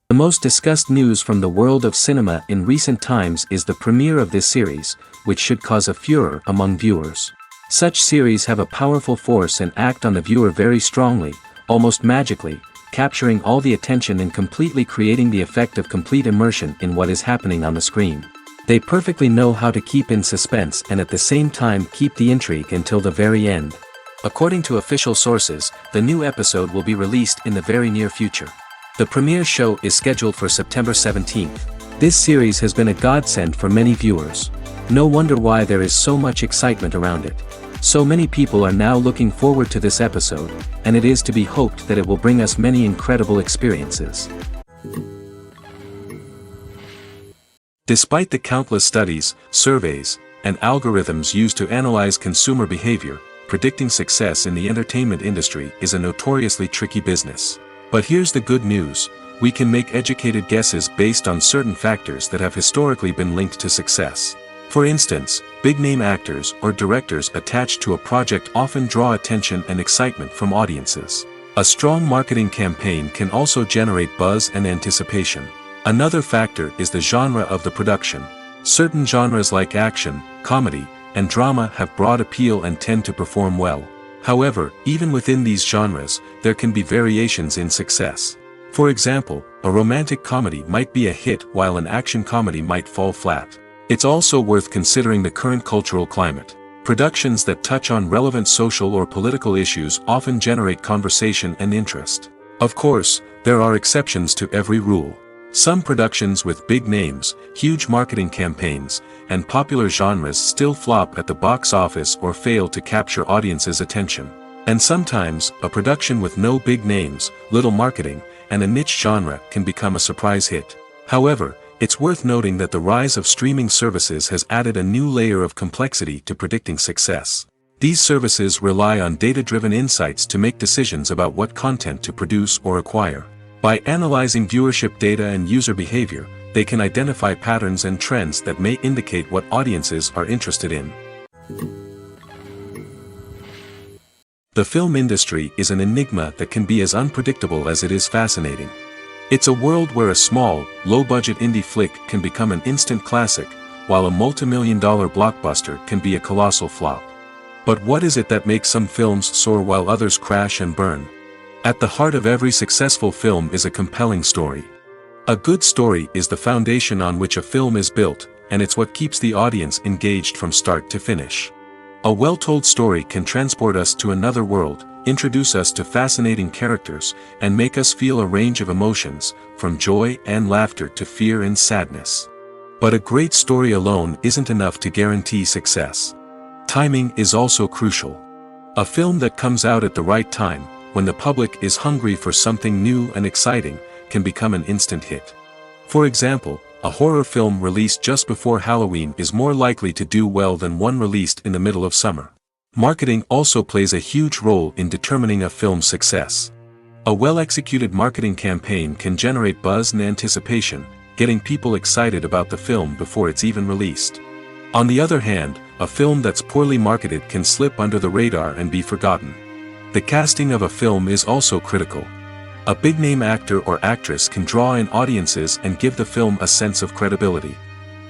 The most discussed news from the world of cinema in recent times is the premiere of this series, which should cause a furor among viewers. Such series have a powerful force and act on the viewer very strongly, almost magically, capturing all the attention and completely creating the effect of complete immersion in what is happening on the screen. They perfectly know how to keep in suspense and at the same time keep the intrigue until the very end. According to official sources, the new episode will be released in the very near future. The premiere show is scheduled for September 17th. This series has been a godsend for many viewers. No wonder why there is so much excitement around it. So many people are now looking forward to this episode, and it is to be hoped that it will bring us many incredible experiences. Despite the countless studies, surveys, and algorithms used to analyze consumer behavior, predicting success in the entertainment industry is a notoriously tricky business. But here's the good news: we can make educated guesses based on certain factors that have historically been linked to success. For instance, big-name actors or directors attached to a project often draw attention and excitement from audiences. A strong marketing campaign can also generate buzz and anticipation. Another factor is the genre of the production. Certain genres like action, comedy, and drama have broad appeal and tend to perform well. However, even within these genres, there can be variations in success. For example, a romantic comedy might be a hit while an action comedy might fall flat. It's also worth considering the current cultural climate. Productions that touch on relevant social or political issues often generate conversation and interest. Of course, there are exceptions to every rule. Some productions with big names, huge marketing campaigns, and popular genres still flop at the box office or fail to capture audiences' attention. And sometimes, a production with no big names, little marketing, and a niche genre can become a surprise hit. However, it's worth noting that the rise of streaming services has added a new layer of complexity to predicting success. These services rely on data-driven insights to make decisions about what content to produce or acquire. By analyzing viewership data and user behavior, they can identify patterns and trends that may indicate what audiences are interested in. The film industry is an enigma that can be as unpredictable as it is fascinating. It's a world where a small, low-budget indie flick can become an instant classic, while a multi-million-dollar blockbuster can be a colossal flop. But what is it that makes some films soar while others crash and burn? At the heart of every successful film is a compelling story. A good story is the foundation on which a film is built, and it's what keeps the audience engaged from start to finish. A well-told story can transport us to another world, introduce us to fascinating characters, and make us feel a range of emotions, from joy and laughter to fear and sadness. But a great story alone isn't enough to guarantee success. Timing is also crucial. A film that comes out at the right time, when the public is hungry for something new and exciting, can become an instant hit. For example, a horror film released just before Halloween is more likely to do well than one released in the middle of summer. Marketing also plays a huge role in determining a film's success. A well-executed marketing campaign can generate buzz and anticipation, getting people excited about the film before it's even released. On the other hand, a film that's poorly marketed can slip under the radar and be forgotten. The casting of a film is also critical. A big-name actor or actress can draw in audiences and give the film a sense of credibility.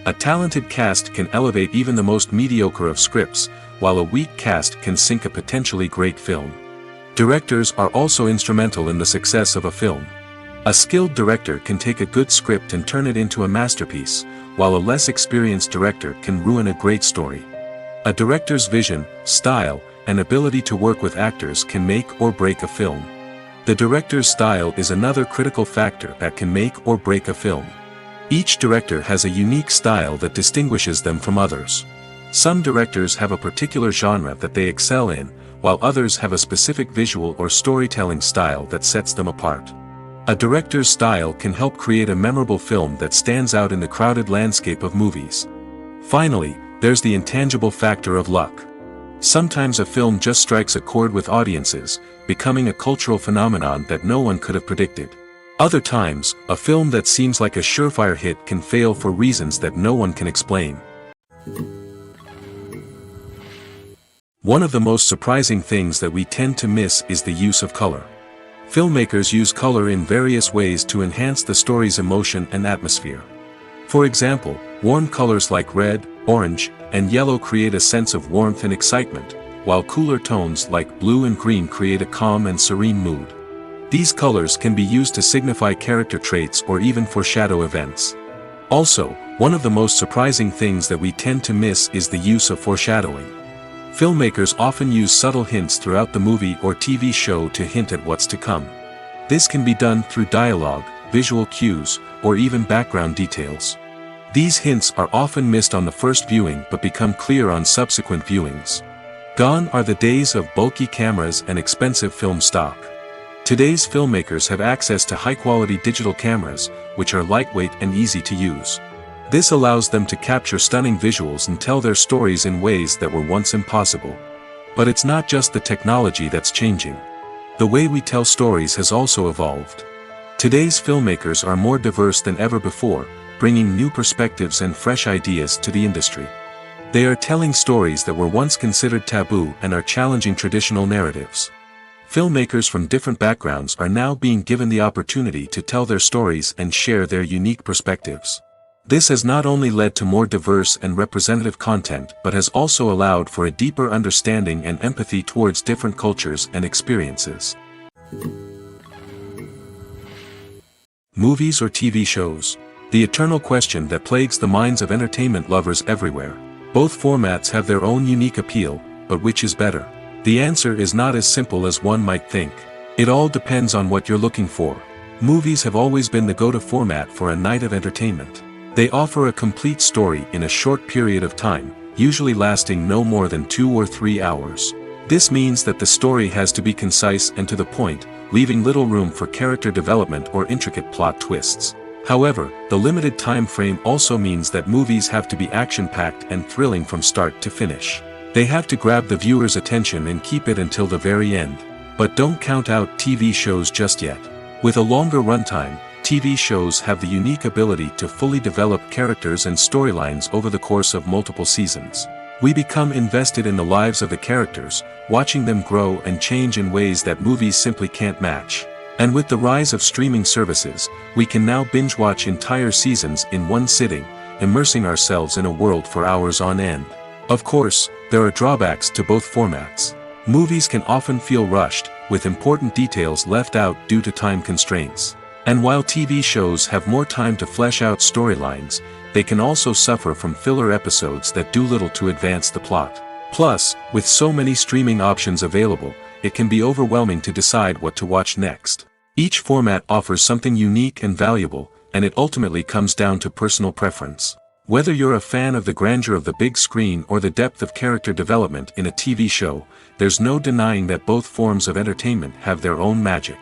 A talented cast can elevate even the most mediocre of scripts, while a weak cast can sink a potentially great film. Directors are also instrumental in the success of a film. A skilled director can take a good script and turn it into a masterpiece, while a less experienced director can ruin a great story. A director's vision, style, and ability to work with actors can make or break a film. The director's style is another critical factor that can make or break a film. Each director has a unique style that distinguishes them from others. Some directors have a particular genre that they excel in, while others have a specific visual or storytelling style that sets them apart. A director's style can help create a memorable film that stands out in the crowded landscape of movies. Finally, there's the intangible factor of luck. Sometimes a film just strikes a chord with audiences, becoming a cultural phenomenon that no one could have predicted. Other times, a film that seems like a surefire hit can fail for reasons that no one can explain. One of the most surprising things that we tend to miss is the use of color. Filmmakers use color in various ways to enhance the story's emotion and atmosphere. For example, warm colors like red, orange, and yellow create a sense of warmth and excitement, while cooler tones like blue and green create a calm and serene mood. These colors can be used to signify character traits or even foreshadow events. Also, one of the most surprising things that we tend to miss is the use of foreshadowing. Filmmakers often use subtle hints throughout the movie or TV show to hint at what's to come. This can be done through dialogue, visual cues, or even background details. These hints are often missed on the first viewing but become clear on subsequent viewings. Gone are the days of bulky cameras and expensive film stock. Today's filmmakers have access to high-quality digital cameras, which are lightweight and easy to use. This allows them to capture stunning visuals and tell their stories in ways that were once impossible. But it's not just the technology that's changing. The way we tell stories has also evolved. Today's filmmakers are more diverse than ever before, bringing new perspectives and fresh ideas to the industry. They are telling stories that were once considered taboo and are challenging traditional narratives. Filmmakers from different backgrounds are now being given the opportunity to tell their stories and share their unique perspectives. This has not only led to more diverse and representative content but has also allowed for a deeper understanding and empathy towards different cultures and experiences. Movies or TV shows? The eternal question that plagues the minds of entertainment lovers everywhere. Both formats have their own unique appeal, but which is better? The answer is not as simple as one might think. It all depends on what you're looking for. Movies have always been the go-to format for a night of entertainment. They offer a complete story in a short period of time, usually lasting no more than 2 or 3 hours. This means that the story has to be concise and to the point, leaving little room for character development or intricate plot twists. However, the limited time frame also means that movies have to be action-packed and thrilling from start to finish. They have to grab the viewer's attention and keep it until the very end. But don't count out TV shows just yet. With a longer runtime, TV shows have the unique ability to fully develop characters and storylines over the course of multiple seasons. We become invested in the lives of the characters, watching them grow and change in ways that movies simply can't match. And with the rise of streaming services, we can now binge-watch entire seasons in one sitting, immersing ourselves in a world for hours on end. Of course, there are drawbacks to both formats. Movies can often feel rushed, with important details left out due to time constraints. And while TV shows have more time to flesh out storylines, they can also suffer from filler episodes that do little to advance the plot. Plus, with so many streaming options available, it can be overwhelming to decide what to watch next. Each format offers something unique and valuable, and it ultimately comes down to personal preference. Whether you're a fan of the grandeur of the big screen or the depth of character development in a TV show, there's no denying that both forms of entertainment have their own magic.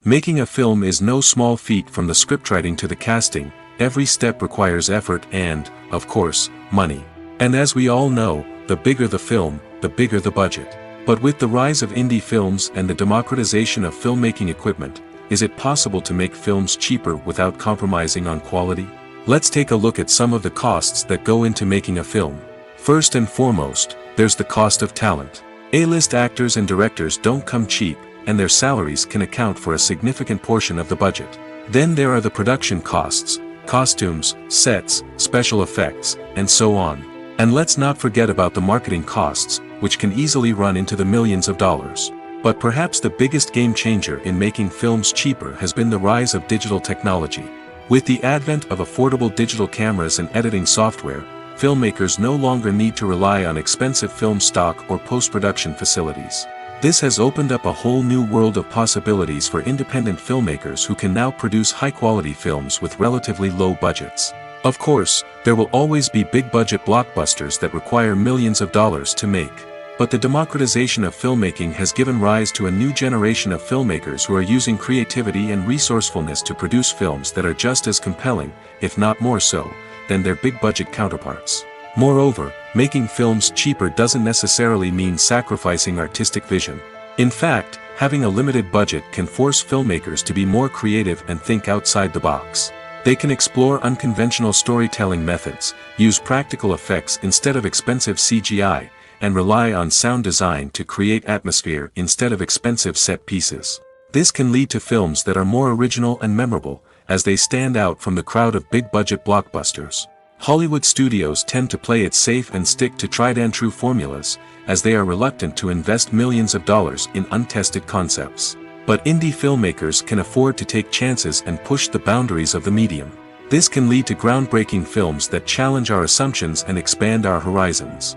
Making a film is no small feat. From the scriptwriting to the casting, every step requires effort and, of course, money. And as we all know, the bigger the film, the bigger the budget. But with the rise of indie films and the democratization of filmmaking equipment, is it possible to make films cheaper without compromising on quality? Let's take a look at some of the costs that go into making a film. First and foremost, there's the cost of talent. A-list actors and directors don't come cheap, and their salaries can account for a significant portion of the budget. Then there are the production costs, costumes, sets, special effects, and so on. And let's not forget about the marketing costs, which can easily run into the millions of dollars. But perhaps the biggest game changer in making films cheaper has been the rise of digital technology. With the advent of affordable digital cameras and editing software, filmmakers no longer need to rely on expensive film stock or post-production facilities. This has opened up a whole new world of possibilities for independent filmmakers who can now produce high-quality films with relatively low budgets. Of course, there will always be big-budget blockbusters that require millions of dollars to make. But the democratization of filmmaking has given rise to a new generation of filmmakers who are using creativity and resourcefulness to produce films that are just as compelling, if not more so, than their big-budget counterparts. Moreover, making films cheaper doesn't necessarily mean sacrificing artistic vision. In fact, having a limited budget can force filmmakers to be more creative and think outside the box. They can explore unconventional storytelling methods, use practical effects instead of expensive CGI, and rely on sound design to create atmosphere instead of expensive set pieces. This can lead to films that are more original and memorable, as they stand out from the crowd of big-budget blockbusters. Hollywood studios tend to play it safe and stick to tried-and-true formulas, as they are reluctant to invest millions of dollars in untested concepts. But indie filmmakers can afford to take chances and push the boundaries of the medium. This can lead to groundbreaking films that challenge our assumptions and expand our horizons.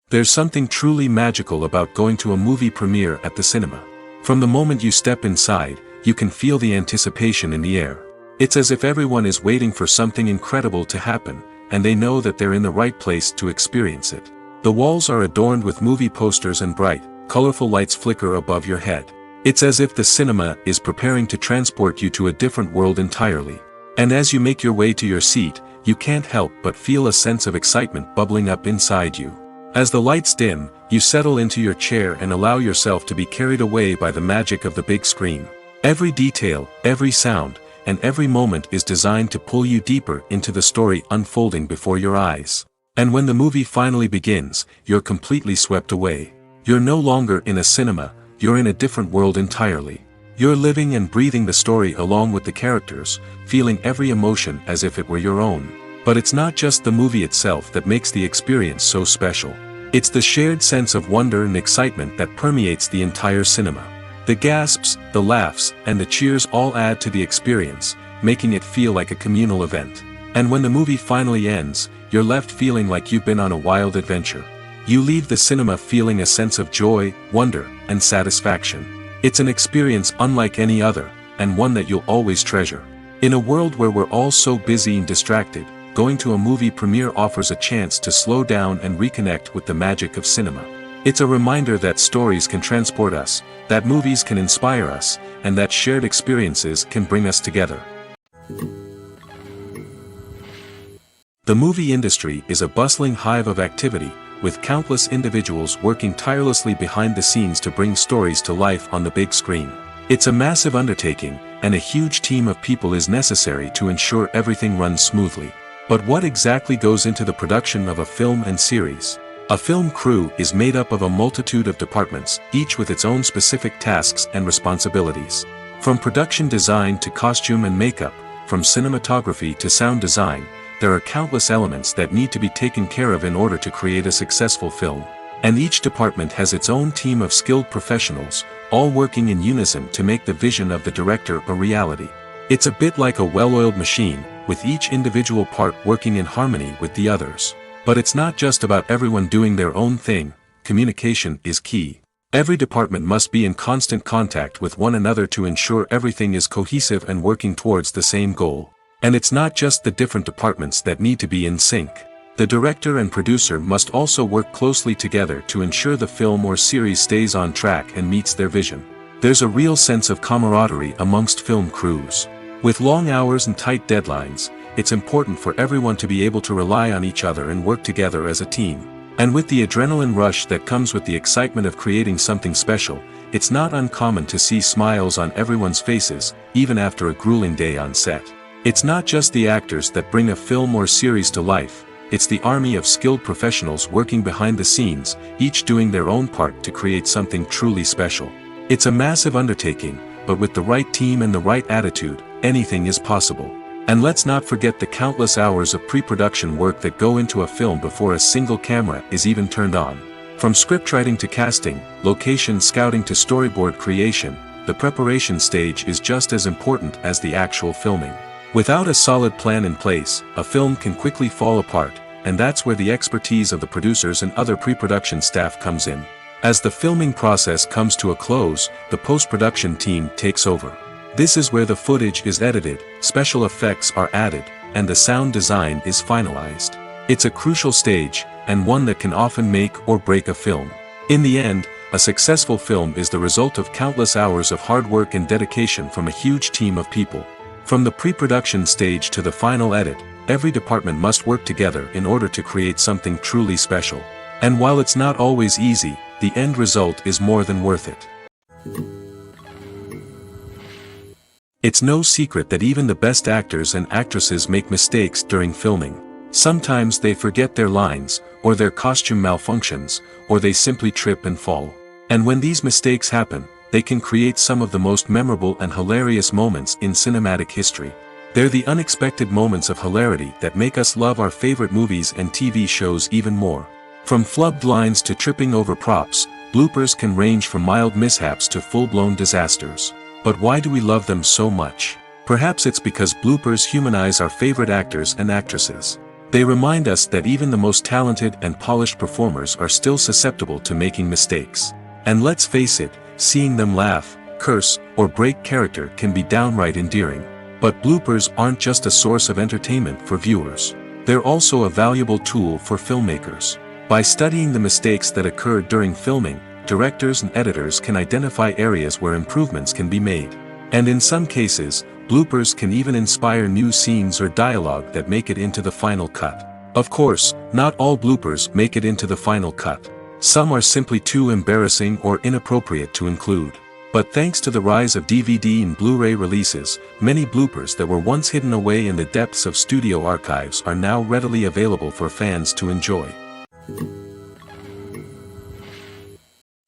There's something truly magical about going to a movie premiere at the cinema. From the moment you step inside, you can feel the anticipation in the air. It's as if everyone is waiting for something incredible to happen, and they know that they're in the right place to experience it. The walls are adorned with movie posters and bright, colorful lights flicker above your head. It's as if the cinema is preparing to transport you to a different world entirely. And as you make your way to your seat, you can't help but feel a sense of excitement bubbling up inside you. As the lights dim, you settle into your chair and allow yourself to be carried away by the magic of the big screen. Every detail, every sound, and every moment is designed to pull you deeper into the story unfolding before your eyes. And when the movie finally begins, you're completely swept away. You're no longer in a cinema, you're in a different world entirely. You're living and breathing the story along with the characters, feeling every emotion as if it were your own. But it's not just the movie itself that makes the experience so special. It's the shared sense of wonder and excitement that permeates the entire cinema. The gasps, the laughs, and the cheers all add to the experience, making it feel like a communal event. And when the movie finally ends, you're left feeling like you've been on a wild adventure. You leave the cinema feeling a sense of joy, wonder, and satisfaction. It's an experience unlike any other, and one that you'll always treasure. In a world where we're all so busy and distracted, going to a movie premiere offers a chance to slow down and reconnect with the magic of cinema. It's a reminder that stories can transport us, that movies can inspire us, and that shared experiences can bring us together. The movie industry is a bustling hive of activity, with countless individuals working tirelessly behind the scenes to bring stories to life on the big screen. It's a massive undertaking, and a huge team of people is necessary to ensure everything runs smoothly. But what exactly goes into the production of a film and series? A film crew is made up of a multitude of departments, each with its own specific tasks and responsibilities. From production design to costume and makeup, from cinematography to sound design, there are countless elements that need to be taken care of in order to create a successful film. And each department has its own team of skilled professionals, all working in unison to make the vision of the director a reality. It's a bit like a well-oiled machine, with each individual part working in harmony with the others. But it's not just about everyone doing their own thing, communication is key. Every department must be in constant contact with one another to ensure everything is cohesive and working towards the same goal. And it's not just the different departments that need to be in sync. The director and producer must also work closely together to ensure the film or series stays on track and meets their vision. There's a real sense of camaraderie amongst film crews. With long hours and tight deadlines, it's important for everyone to be able to rely on each other and work together as a team. And with the adrenaline rush that comes with the excitement of creating something special, it's not uncommon to see smiles on everyone's faces, even after a grueling day on set. It's not just the actors that bring a film or series to life, it's the army of skilled professionals working behind the scenes, each doing their own part to create something truly special. It's a massive undertaking, but with the right team and the right attitude, anything is possible. And let's not forget the countless hours of pre-production work that go into a film before a single camera is even turned on. From scriptwriting to casting, location scouting to storyboard creation, the preparation stage is just as important as the actual filming. Without a solid plan in place, a film can quickly fall apart, and that's where the expertise of the producers and other pre-production staff comes in. As the filming process comes to a close, the post-production team takes over. This is where the footage is edited, special effects are added, and the sound design is finalized. It's a crucial stage, and one that can often make or break a film. In the end, a successful film is the result of countless hours of hard work and dedication from a huge team of people. From the pre-production stage to the final edit, every department must work together in order to create something truly special. And while it's not always easy, the end result is more than worth it. It's no secret that even the best actors and actresses make mistakes during filming. Sometimes they forget their lines, or their costume malfunctions, or they simply trip and fall. And when these mistakes happen, they can create some of the most memorable and hilarious moments in cinematic history. They're the unexpected moments of hilarity that make us love our favorite movies and TV shows even more. From flubbed lines to tripping over props, bloopers can range from mild mishaps to full-blown disasters. But why do we love them so much? Perhaps it's because bloopers humanize our favorite actors and actresses. They remind us that even the most talented and polished performers are still susceptible to making mistakes. And let's face it, seeing them laugh, curse, or break character can be downright endearing. But bloopers aren't just a source of entertainment for viewers. They're also a valuable tool for filmmakers. By studying the mistakes that occurred during filming, directors and editors can identify areas where improvements can be made. And in some cases, bloopers can even inspire new scenes or dialogue that make it into the final cut. Of course, not all bloopers make it into the final cut. Some are simply too embarrassing or inappropriate to include. But thanks to the rise of DVD and Blu-ray releases, many bloopers that were once hidden away in the depths of studio archives are now readily available for fans to enjoy.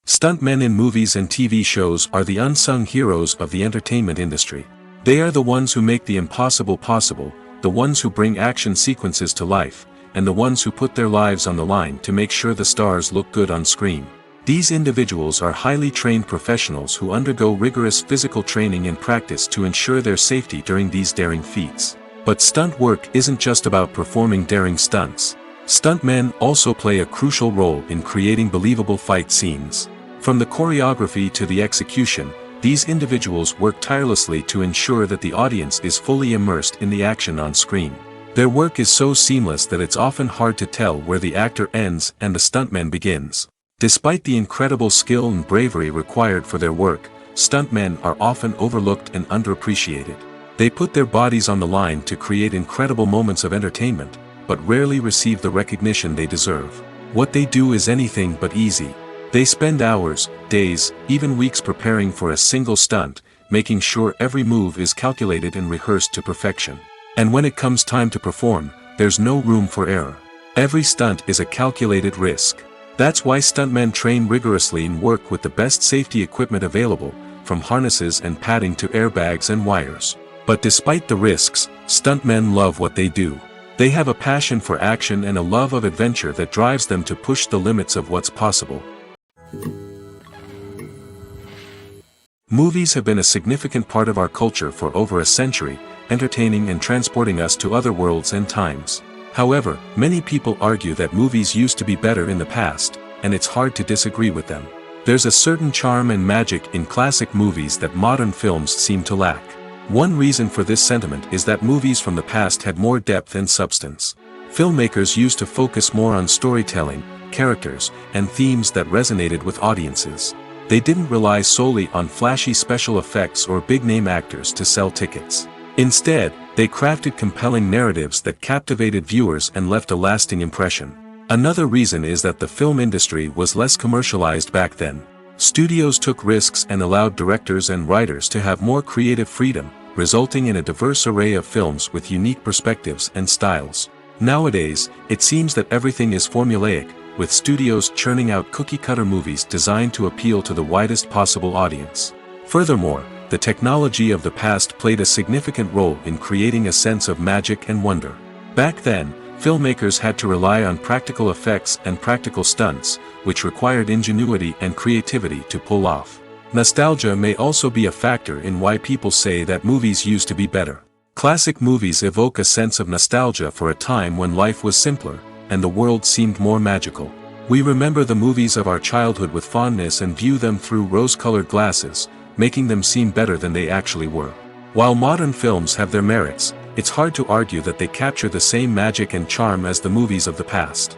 Stuntmen in movies and TV shows are the unsung heroes of the entertainment industry. They are the ones who make the impossible possible, the ones who bring action sequences to life, and the ones who put their lives on the line to make sure the stars look good on screen. These individuals are highly trained professionals who undergo rigorous physical training and practice to ensure their safety during these daring feats. But stunt work isn't just about performing daring stunts. Stuntmen also play a crucial role in creating believable fight scenes. From the choreography to the execution, these individuals work tirelessly to ensure that the audience is fully immersed in the action on screen. Their work is so seamless that it's often hard to tell where the actor ends and the stuntman begins. Despite the incredible skill and bravery required for their work, stuntmen are often overlooked and underappreciated. They put their bodies on the line to create incredible moments of entertainment, but rarely receive the recognition they deserve. What they do is anything but easy. They spend hours, days, even weeks preparing for a single stunt, making sure every move is calculated and rehearsed to perfection. And when it comes time to perform, there's no room for error. Every stunt is a calculated risk. That's why stuntmen train rigorously and work with the best safety equipment available, from harnesses and padding to airbags and wires. But despite the risks, stuntmen love what they do. They have a passion for action and a love of adventure that drives them to push the limits of what's possible. Movies have been a significant part of our culture for over a century, entertaining and transporting us to other worlds and times. However, many people argue that movies used to be better in the past, and it's hard to disagree with them. There's a certain charm and magic in classic movies that modern films seem to lack. One reason for this sentiment is that movies from the past had more depth and substance. Filmmakers used to focus more on storytelling, characters, and themes that resonated with audiences. They didn't rely solely on flashy special effects or big-name actors to sell tickets. Instead, they crafted compelling narratives that captivated viewers and left a lasting impression. Another reason is that the film industry was less commercialized back then. Studios took risks and allowed directors and writers to have more creative freedom, resulting in a diverse array of films with unique perspectives and styles. Nowadays, it seems that everything is formulaic, with studios churning out cookie-cutter movies designed to appeal to the widest possible audience. Furthermore, the technology of the past played a significant role in creating a sense of magic and wonder. Back then, filmmakers had to rely on practical effects and practical stunts, which required ingenuity and creativity to pull off. Nostalgia may also be a factor in why people say that movies used to be better. Classic movies evoke a sense of nostalgia for a time when life was simpler, and the world seemed more magical. We remember the movies of our childhood with fondness and view them through rose-colored glasses, making them seem better than they actually were. While modern films have their merits, it's hard to argue that they capture the same magic and charm as the movies of the past.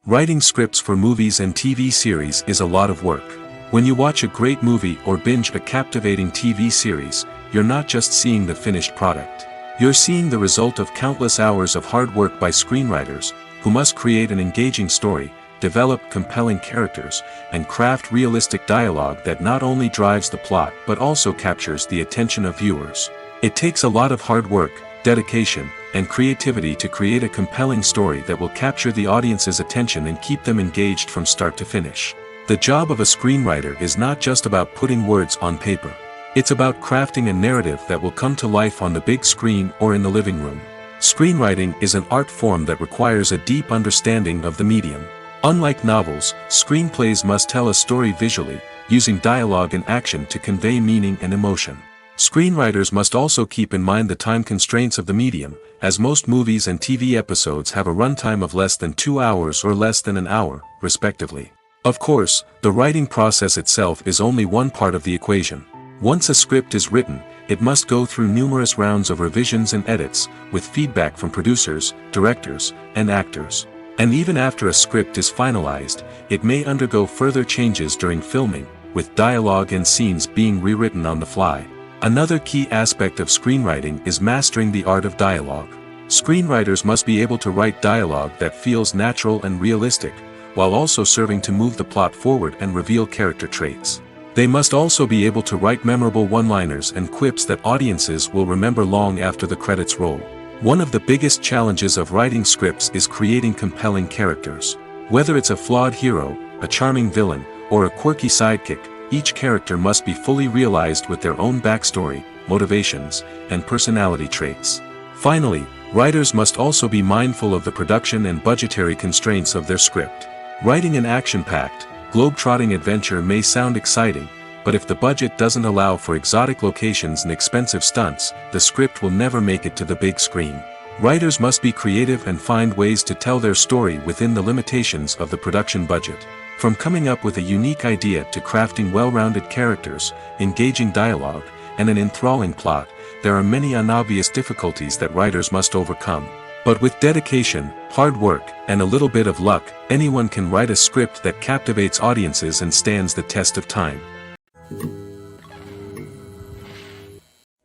Writing scripts for movies and TV series is a lot of work. When you watch a great movie or binge a captivating TV series, you're not just seeing the finished product. You're seeing the result of countless hours of hard work by screenwriters, who must create an engaging story, develop compelling characters, and craft realistic dialogue that not only drives the plot but also captures the attention of viewers. It takes a lot of hard work, dedication, and creativity to create a compelling story that will capture the audience's attention and keep them engaged from start to finish. The job of a screenwriter is not just about putting words on paper. It's about crafting a narrative that will come to life on the big screen or in the living room. Screenwriting is an art form that requires a deep understanding of the medium. Unlike novels, screenplays must tell a story visually, using dialogue and action to convey meaning and emotion. Screenwriters must also keep in mind the time constraints of the medium, as most movies and TV episodes have a runtime of less than 2 hours or less than an hour, respectively. Of course, the writing process itself is only one part of the equation. Once a script is written, it must go through numerous rounds of revisions and edits, with feedback from producers, directors, and actors. And even after a script is finalized, it may undergo further changes during filming, with dialogue and scenes being rewritten on the fly. Another key aspect of screenwriting is mastering the art of dialogue. Screenwriters must be able to write dialogue that feels natural and realistic, while also serving to move the plot forward and reveal character traits. They must also be able to write memorable one-liners and quips that audiences will remember long after the credits roll. One of the biggest challenges of writing scripts is creating compelling characters. Whether it's a flawed hero, a charming villain, or a quirky sidekick, each character must be fully realized with their own backstory, motivations, and personality traits. Finally, writers must also be mindful of the production and budgetary constraints of their script. Writing an action-packed, globe-trotting adventure may sound exciting, but if the budget doesn't allow for exotic locations and expensive stunts, the script will never make it to the big screen. Writers must be creative and find ways to tell their story within the limitations of the production budget. From coming up with a unique idea to crafting well-rounded characters, engaging dialogue, and an enthralling plot, there are many unobvious difficulties that writers must overcome. But with dedication, hard work, and a little bit of luck, anyone can write a script that captivates audiences and stands the test of time.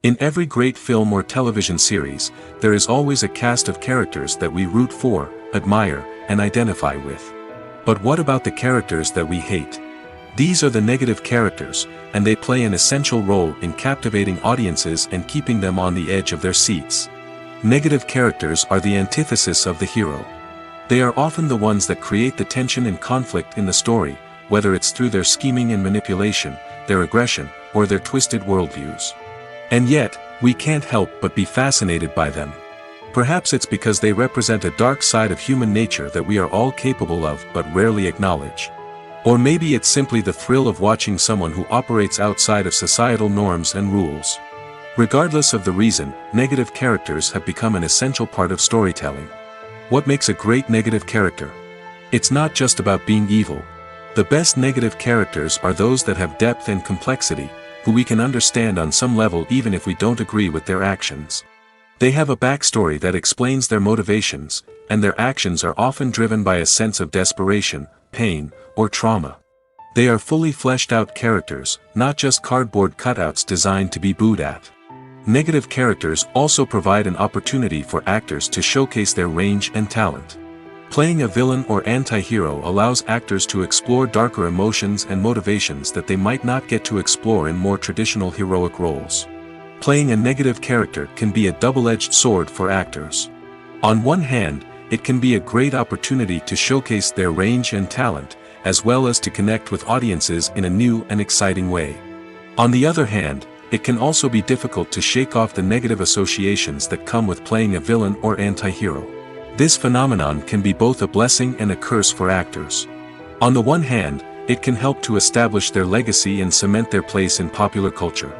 In every great film or television series, there is always a cast of characters that we root for, admire, and identify with. But what about the characters that we hate? These are the negative characters, and they play an essential role in captivating audiences and keeping them on the edge of their seats. Negative characters are the antithesis of the hero. They are often the ones that create the tension and conflict in the story, whether it's through their scheming and manipulation, their aggression, or their twisted worldviews. And yet, we can't help but be fascinated by them. Perhaps it's because they represent a dark side of human nature that we are all capable of but rarely acknowledge. Or maybe it's simply the thrill of watching someone who operates outside of societal norms and rules. Regardless of the reason, negative characters have become an essential part of storytelling. What makes a great negative character? It's not just about being evil. The best negative characters are those that have depth and complexity, who we can understand on some level even if we don't agree with their actions. They have a backstory that explains their motivations, and their actions are often driven by a sense of desperation, pain, or trauma. They are fully fleshed out characters, not just cardboard cutouts designed to be booed at. Negative characters also provide an opportunity for actors to showcase their range and talent. Playing a villain or anti-hero allows actors to explore darker emotions and motivations that they might not get to explore in more traditional heroic roles. Playing a negative character can be a double-edged sword for actors. On one hand, it can be a great opportunity to showcase their range and talent, as well as to connect with audiences in a new and exciting way. On the other hand, it can also be difficult to shake off the negative associations that come with playing a villain or anti-hero. This phenomenon can be both a blessing and a curse for actors. On the one hand, it can help to establish their legacy and cement their place in popular culture.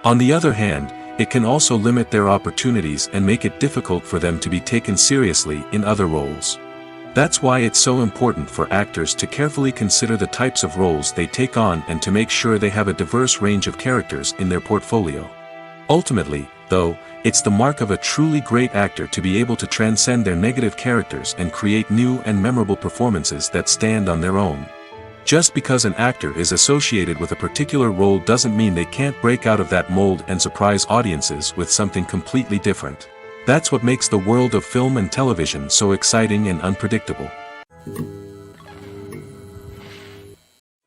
On the other hand, it can also limit their opportunities and make it difficult for them to be taken seriously in other roles. That's why it's so important for actors to carefully consider the types of roles they take on and to make sure they have a diverse range of characters in their portfolio. Ultimately, though, it's the mark of a truly great actor to be able to transcend their negative characters and create new and memorable performances that stand on their own. Just because an actor is associated with a particular role doesn't mean they can't break out of that mold and surprise audiences with something completely different. That's what makes the world of film and television so exciting and unpredictable.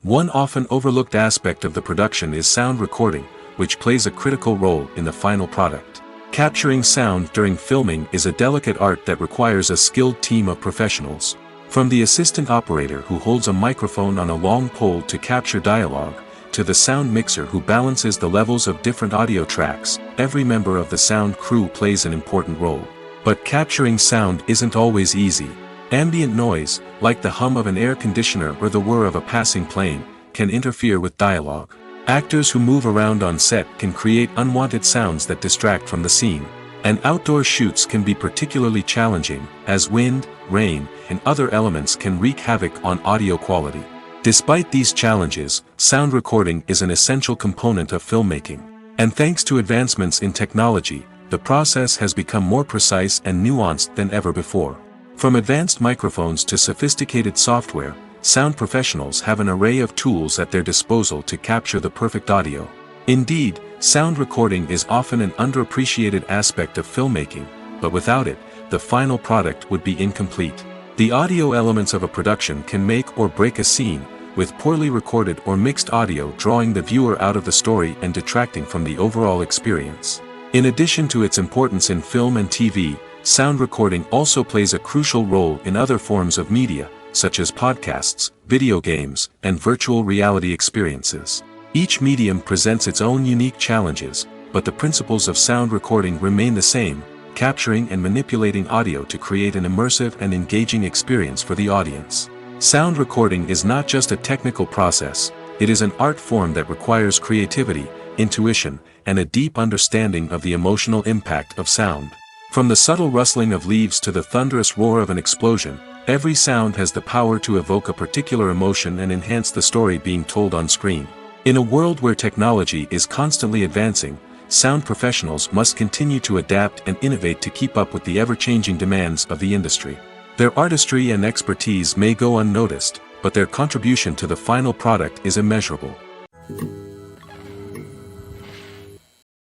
One often overlooked aspect of the production is sound recording, which plays a critical role in the final product. Capturing sound during filming is a delicate art that requires a skilled team of professionals. From the assistant operator who holds a microphone on a long pole to capture dialogue, to the sound mixer who balances the levels of different audio tracks, every member of the sound crew plays an important role. But capturing sound isn't always easy. Ambient noise, like the hum of an air conditioner or the whir of a passing plane, can interfere with dialogue. Actors who move around on set can create unwanted sounds that distract from the scene. And outdoor shoots can be particularly challenging, as wind, rain, and other elements can wreak havoc on audio quality. Despite these challenges, sound recording is an essential component of filmmaking. And thanks to advancements in technology, the process has become more precise and nuanced than ever before. From advanced microphones to sophisticated software, sound professionals have an array of tools at their disposal to capture the perfect audio. Indeed, sound recording is often an underappreciated aspect of filmmaking, but without it, the final product would be incomplete. The audio elements of a production can make or break a scene, with poorly recorded or mixed audio drawing the viewer out of the story and detracting from the overall experience. In addition to its importance in film and TV, sound recording also plays a crucial role in other forms of media, such as podcasts, video games, and virtual reality experiences. Each medium presents its own unique challenges, but the principles of sound recording remain the same, capturing and manipulating audio to create an immersive and engaging experience for the audience. Sound recording is not just a technical process, it is an art form that requires creativity, intuition, and a deep understanding of the emotional impact of sound. From the subtle rustling of leaves to the thunderous roar of an explosion, every sound has the power to evoke a particular emotion and enhance the story being told on screen. In a world where technology is constantly advancing, sound professionals must continue to adapt and innovate to keep up with the ever-changing demands of the industry. Their artistry and expertise may go unnoticed, but their contribution to the final product is immeasurable.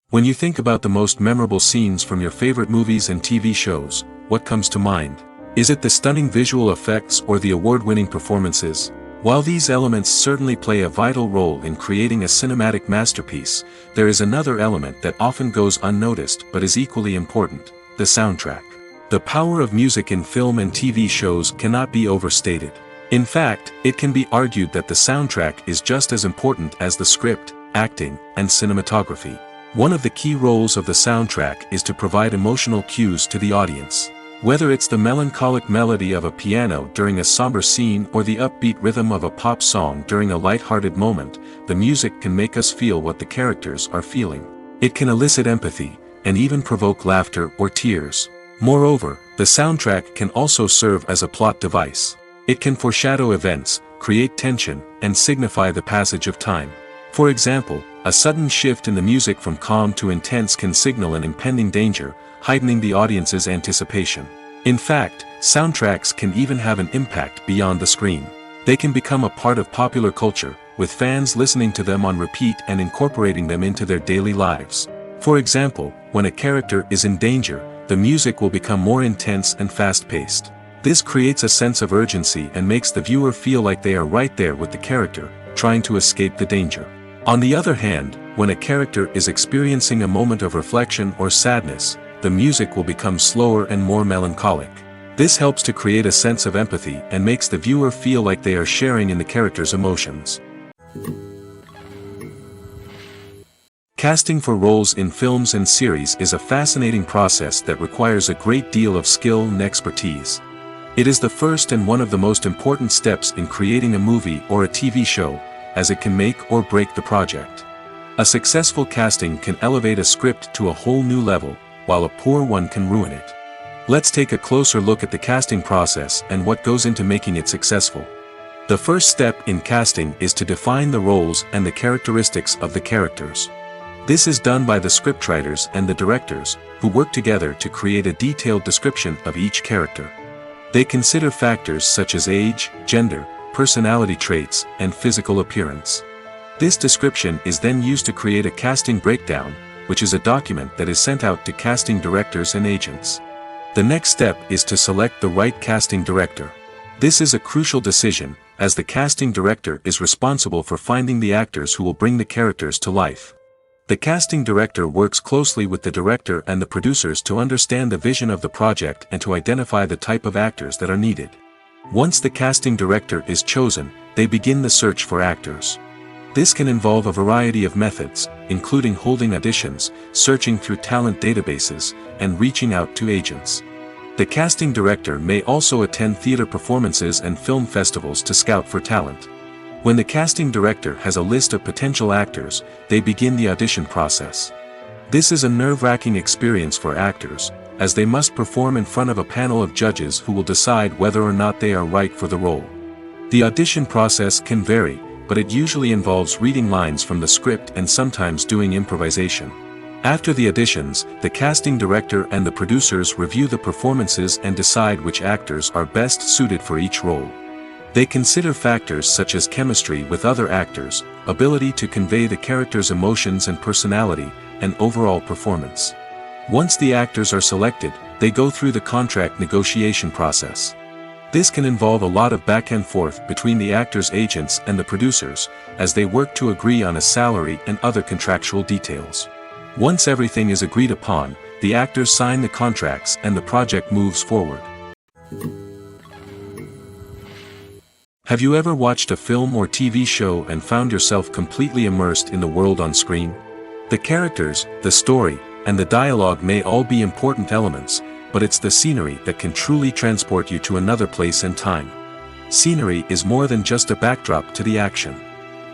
When you think about the most memorable scenes from your favorite movies and TV shows, what comes to mind? Is it the stunning visual effects or the award-winning performances? While these elements certainly play a vital role in creating a cinematic masterpiece, there is another element that often goes unnoticed but is equally important: the soundtrack. The power of music in film and TV shows cannot be overstated. In fact, it can be argued that the soundtrack is just as important as the script, acting, and cinematography. One of the key roles of the soundtrack is to provide emotional cues to the audience. Whether it's the melancholic melody of a piano during a somber scene or the upbeat rhythm of a pop song during a light-hearted moment, the music can make us feel what the characters are feeling. It can elicit empathy, and even provoke laughter or tears. Moreover, the soundtrack can also serve as a plot device. It can foreshadow events, create tension, and signify the passage of time. For example, a sudden shift in the music from calm to intense can signal an impending danger, heightening the audience's anticipation. In fact, soundtracks can even have an impact beyond the screen. They can become a part of popular culture, with fans listening to them on repeat and incorporating them into their daily lives. For example, when a character is in danger, the music will become more intense and fast-paced. This creates a sense of urgency and makes the viewer feel like they are right there with the character, trying to escape the danger. On the other hand, when a character is experiencing a moment of reflection or sadness, the music will become slower and more melancholic. This helps to create a sense of empathy and makes the viewer feel like they are sharing in the character's emotions. Casting for roles in films and series is a fascinating process that requires a great deal of skill and expertise. It is the first and one of the most important steps in creating a movie or a TV show, as it can make or break the project. A successful casting can elevate a script to a whole new level, while a poor one can ruin it. Let's take a closer look at the casting process and what goes into making it successful. The first step in casting is to define the roles and the characteristics of the characters. This is done by the scriptwriters and the directors, who work together to create a detailed description of each character. They consider factors such as age, gender, personality traits, and physical appearance. This description is then used to create a casting breakdown, which is a document that is sent out to casting directors and agents. The next step is to select the right casting director. This is a crucial decision, as the casting director is responsible for finding the actors who will bring the characters to life. The casting director works closely with the director and the producers to understand the vision of the project and to identify the type of actors that are needed. Once the casting director is chosen, they begin the search for actors. This can involve a variety of methods, including holding auditions, searching through talent databases, and reaching out to agents. The casting director may also attend theater performances and film festivals to scout for talent. When the casting director has a list of potential actors, they begin the audition process. This is a nerve-wracking experience for actors, as they must perform in front of a panel of judges who will decide whether or not they are right for the role. The audition process can vary, but it usually involves reading lines from the script and sometimes doing improvisation. After the auditions, the casting director and the producers review the performances and decide which actors are best suited for each role. They consider factors such as chemistry with other actors, ability to convey the character's emotions and personality, and overall performance. Once the actors are selected, they go through the contract negotiation process. This can involve a lot of back and forth between the actors' agents and the producers, as they work to agree on a salary and other contractual details. Once everything is agreed upon, the actors sign the contracts and the project moves forward. Have you ever watched a film or TV show and found yourself completely immersed in the world on screen? The characters, the story, and the dialogue may all be important elements, but it's the scenery that can truly transport you to another place and time. Scenery is more than just a backdrop to the action.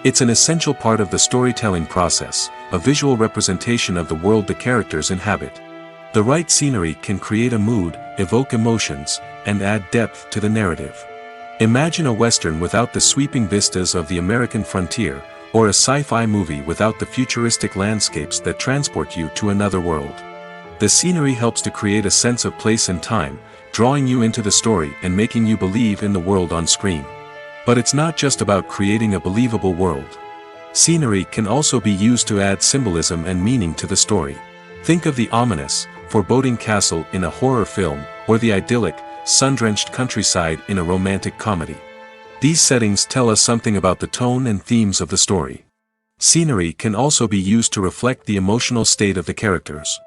It's an essential part of the storytelling process, a visual representation of the world the characters inhabit. The right scenery can create a mood, evoke emotions, and add depth to the narrative. Imagine a Western without the sweeping vistas of the American frontier, or a sci-fi movie without the futuristic landscapes that transport you to another world. The scenery helps to create a sense of place and time, drawing you into the story and making you believe in the world on screen. But it's not just about creating a believable world. Scenery can also be used to add symbolism and meaning to the story. Think of the ominous, foreboding castle in a horror film, or the idyllic, sun-drenched countryside in a romantic comedy. These settings tell us something about the tone and themes of the story. Scenery can also be used to reflect the emotional state of the characters.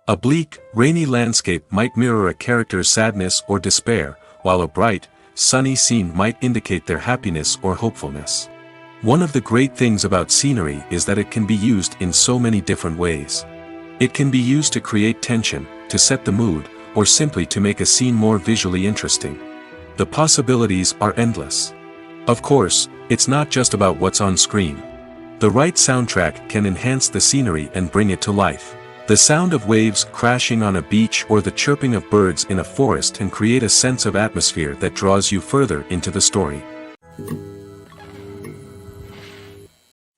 A bleak, rainy landscape might mirror a character's sadness or despair, while a bright, sunny scene might indicate their happiness or hopefulness. One of the great things about scenery is that it can be used in so many different ways. It can be used to create tension, to set the mood, or simply to make a scene more visually interesting. The possibilities are endless. Of course, it's not just about what's on screen. The right soundtrack can enhance the scenery and bring it to life. The sound of waves crashing on a beach or the chirping of birds in a forest can create a sense of atmosphere that draws you further into the story.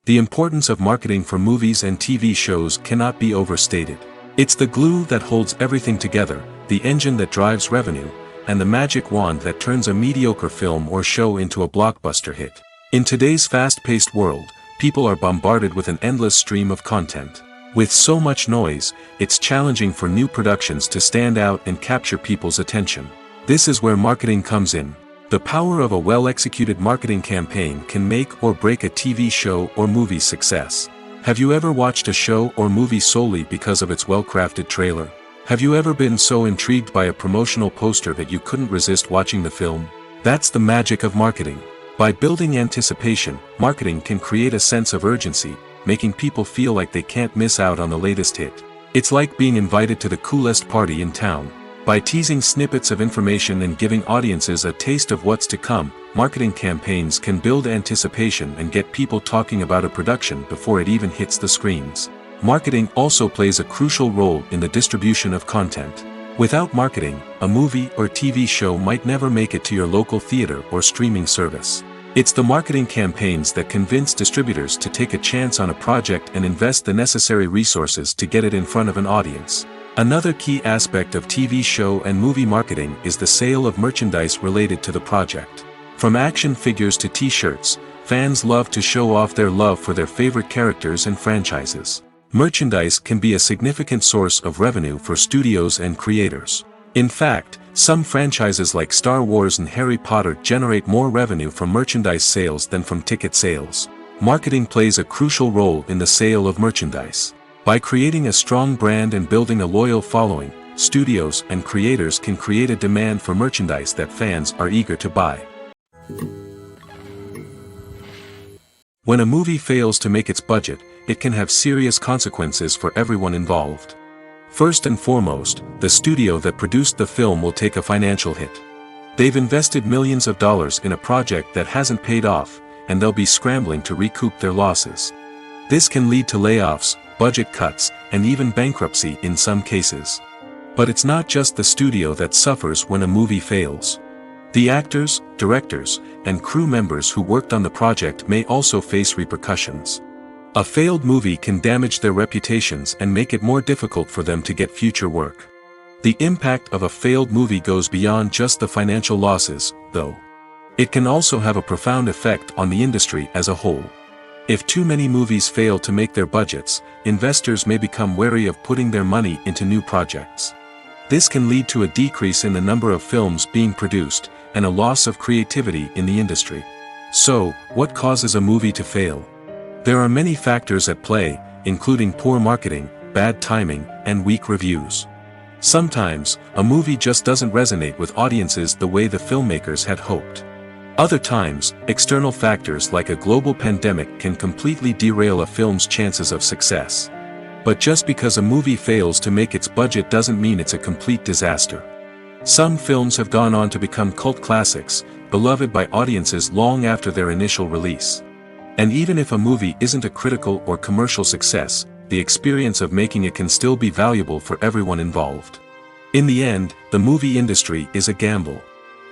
The importance of marketing for movies and TV shows cannot be overstated. It's the glue that holds everything together, the engine that drives revenue, and the magic wand that turns a mediocre film or show into a blockbuster hit. In today's fast-paced world, people are bombarded with an endless stream of content. With so much noise, it's challenging for new productions to stand out and capture people's attention. This is where marketing comes in. The power of a well-executed marketing campaign can make or break a TV show or movie's success. Have you ever watched a show or movie solely because of its well-crafted trailer? Have you ever been so intrigued by a promotional poster that you couldn't resist watching the film? That's the magic of marketing. By building anticipation, marketing can create a sense of urgency, making people feel like they can't miss out on the latest hit. It's like being invited to the coolest party in town. By teasing snippets of information and giving audiences a taste of what's to come, marketing campaigns can build anticipation and get people talking about a production before it even hits the screens. Marketing also plays a crucial role in the distribution of content. Without marketing, a movie or TV show might never make it to your local theater or streaming service. It's the marketing campaigns that convince distributors to take a chance on a project and invest the necessary resources to get it in front of an audience. Another key aspect of TV show and movie marketing is the sale of merchandise related to the project. From action figures to t-shirts, fans love to show off their love for their favorite characters and franchises. Merchandise can be a significant source of revenue for studios and creators. In fact, some franchises like Star Wars and Harry Potter generate more revenue from merchandise sales than from ticket sales. Marketing plays a crucial role in the sale of merchandise. By creating a strong brand and building a loyal following, studios and creators can create a demand for merchandise that fans are eager to buy. When a movie fails to make its budget, it can have serious consequences for everyone involved. First and foremost, the studio that produced the film will take a financial hit. They've invested millions of dollars in a project that hasn't paid off, and they'll be scrambling to recoup their losses. This can lead to layoffs, budget cuts, and even bankruptcy in some cases. But it's not just the studio that suffers when a movie fails. The actors, directors, and crew members who worked on the project may also face repercussions. A failed movie can damage their reputations and make it more difficult for them to get future work. The impact of a failed movie goes beyond just the financial losses, though. It can also have a profound effect on the industry as a whole. If too many movies fail to make their budgets, investors may become wary of putting their money into new projects. This can lead to a decrease in the number of films being produced, and a loss of creativity in the industry. So, what causes a movie to fail? There are many factors at play, including poor marketing, bad timing, and weak reviews. Sometimes, a movie just doesn't resonate with audiences the way the filmmakers had hoped. Other times, external factors like a global pandemic can completely derail a film's chances of success. But just because a movie fails to make its budget doesn't mean it's a complete disaster. Some films have gone on to become cult classics, beloved by audiences long after their initial release. And even if a movie isn't a critical or commercial success, the experience of making it can still be valuable for everyone involved. In the end, the movie industry is a gamble.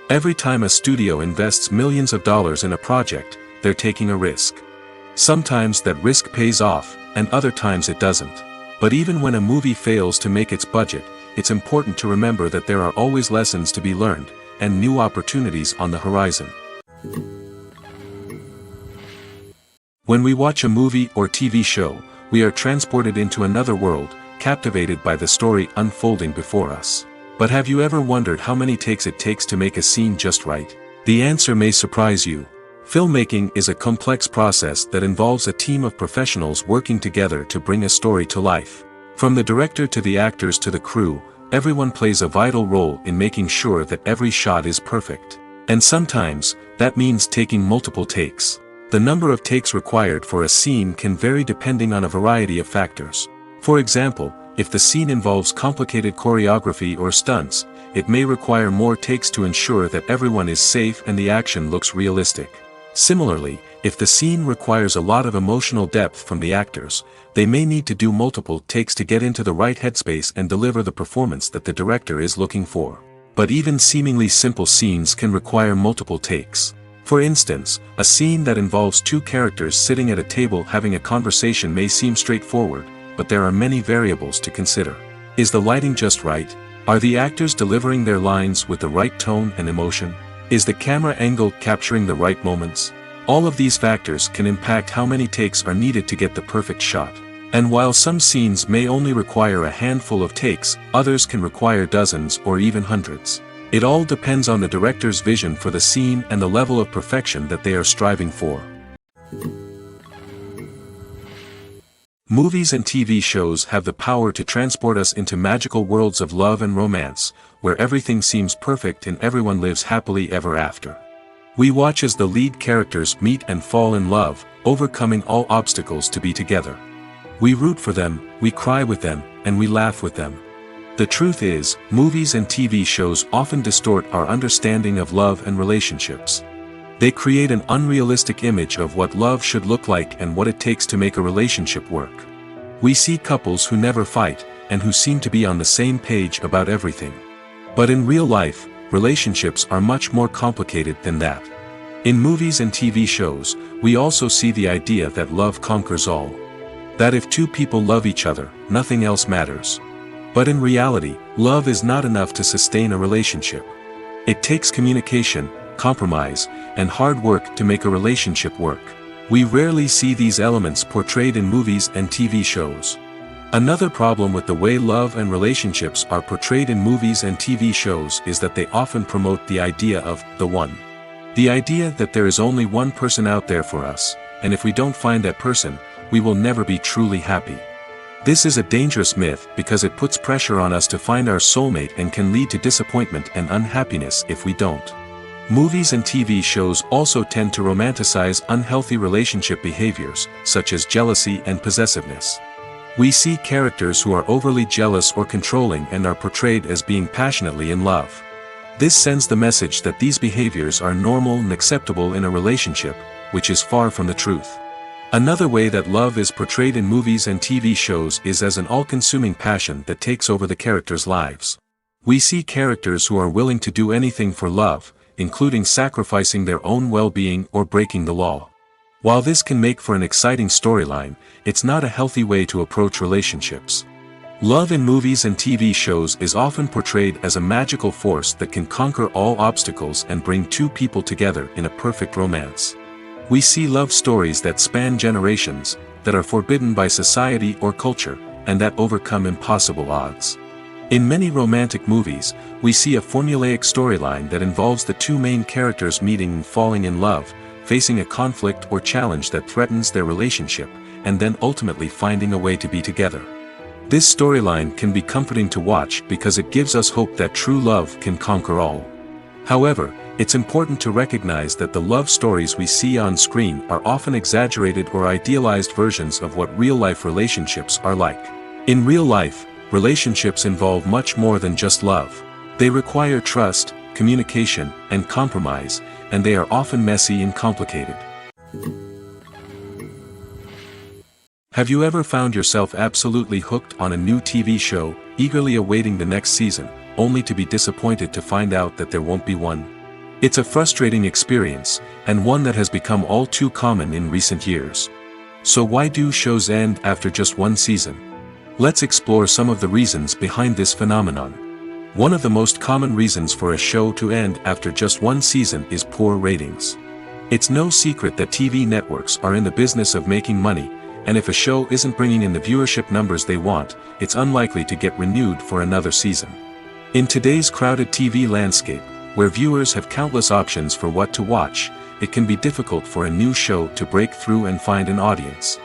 Every time a studio invests millions of dollars in a project, they're taking a risk. Sometimes that risk pays off, and other times it doesn't. But even when a movie fails to make its budget, it's important to remember that there are always lessons to be learned, and new opportunities on the horizon. When we watch a movie or TV show, we are transported into another world, captivated by the story unfolding before us. But have you ever wondered how many takes it takes to make a scene just right? The answer may surprise you. Filmmaking is a complex process that involves a team of professionals working together to bring a story to life. From the director to the actors to the crew, everyone plays a vital role in making sure that every shot is perfect. And sometimes, that means taking multiple takes. The number of takes required for a scene can vary depending on a variety of factors. For example, if the scene involves complicated choreography or stunts, it may require more takes to ensure that everyone is safe and the action looks realistic. Similarly, if the scene requires a lot of emotional depth from the actors, they may need to do multiple takes to get into the right headspace and deliver the performance that the director is looking for. But even seemingly simple scenes can require multiple takes. For instance, a scene that involves two characters sitting at a table having a conversation may seem straightforward, but there are many variables to consider. Is the lighting just right? Are the actors delivering their lines with the right tone and emotion? Is the camera angle capturing the right moments? All of these factors can impact how many takes are needed to get the perfect shot. And while some scenes may only require a handful of takes, others can require dozens or even hundreds. It all depends on the director's vision for the scene and the level of perfection that they are striving for. Movies and TV shows have the power to transport us into magical worlds of love and romance, where everything seems perfect and everyone lives happily ever after. We watch as the lead characters meet and fall in love, overcoming all obstacles to be together. We root for them, we cry with them, and we laugh with them. The truth is, movies and TV shows often distort our understanding of love and relationships. They create an unrealistic image of what love should look like and what it takes to make a relationship work. We see couples who never fight, and who seem to be on the same page about everything. But in real life, relationships are much more complicated than that. In movies and TV shows, we also see the idea that love conquers all. That if two people love each other, nothing else matters. But in reality, love is not enough to sustain a relationship. It takes communication, compromise, and hard work to make a relationship work. We rarely see these elements portrayed in movies and TV shows. Another problem with the way love and relationships are portrayed in movies and TV shows is that they often promote the idea of the one. The idea that there is only one person out there for us, and if we don't find that person, we will never be truly happy. This is a dangerous myth because it puts pressure on us to find our soulmate and can lead to disappointment and unhappiness if we don't. Movies and TV shows also tend to romanticize unhealthy relationship behaviors, such as jealousy and possessiveness. We see characters who are overly jealous or controlling and are portrayed as being passionately in love. This sends the message that these behaviors are normal and acceptable in a relationship, which is far from the truth. Another way that love is portrayed in movies and TV shows is as an all-consuming passion that takes over the characters' lives. We see characters who are willing to do anything for love, including sacrificing their own well-being or breaking the law. While this can make for an exciting storyline, it's not a healthy way to approach relationships. Love in movies and TV shows is often portrayed as a magical force that can conquer all obstacles and bring two people together in a perfect romance. We see love stories that span generations, that are forbidden by society or culture, and that overcome impossible odds. In many romantic movies, we see a formulaic storyline that involves the two main characters meeting and falling in love, facing a conflict or challenge that threatens their relationship, and then ultimately finding a way to be together. This storyline can be comforting to watch because it gives us hope that true love can conquer all. However, it's important to recognize that the love stories we see on screen are often exaggerated or idealized versions of what real-life relationships are like. In real life, relationships involve much more than just love. They require trust, communication, and compromise, and they are often messy and complicated. Have you ever found yourself absolutely hooked on a new TV show, eagerly awaiting the next season, only to be disappointed to find out that there won't be one? It's a frustrating experience, and one that has become all too common in recent years. So why do shows end after just one season? Let's explore some of the reasons behind this phenomenon. One of the most common reasons for a show to end after just one season is poor ratings. It's no secret that TV networks are in the business of making money, and if a show isn't bringing in the viewership numbers they want, it's unlikely to get renewed for another season. In today's crowded TV landscape, where viewers have countless options for what to watch, it can be difficult for a new show to break through and find an audience.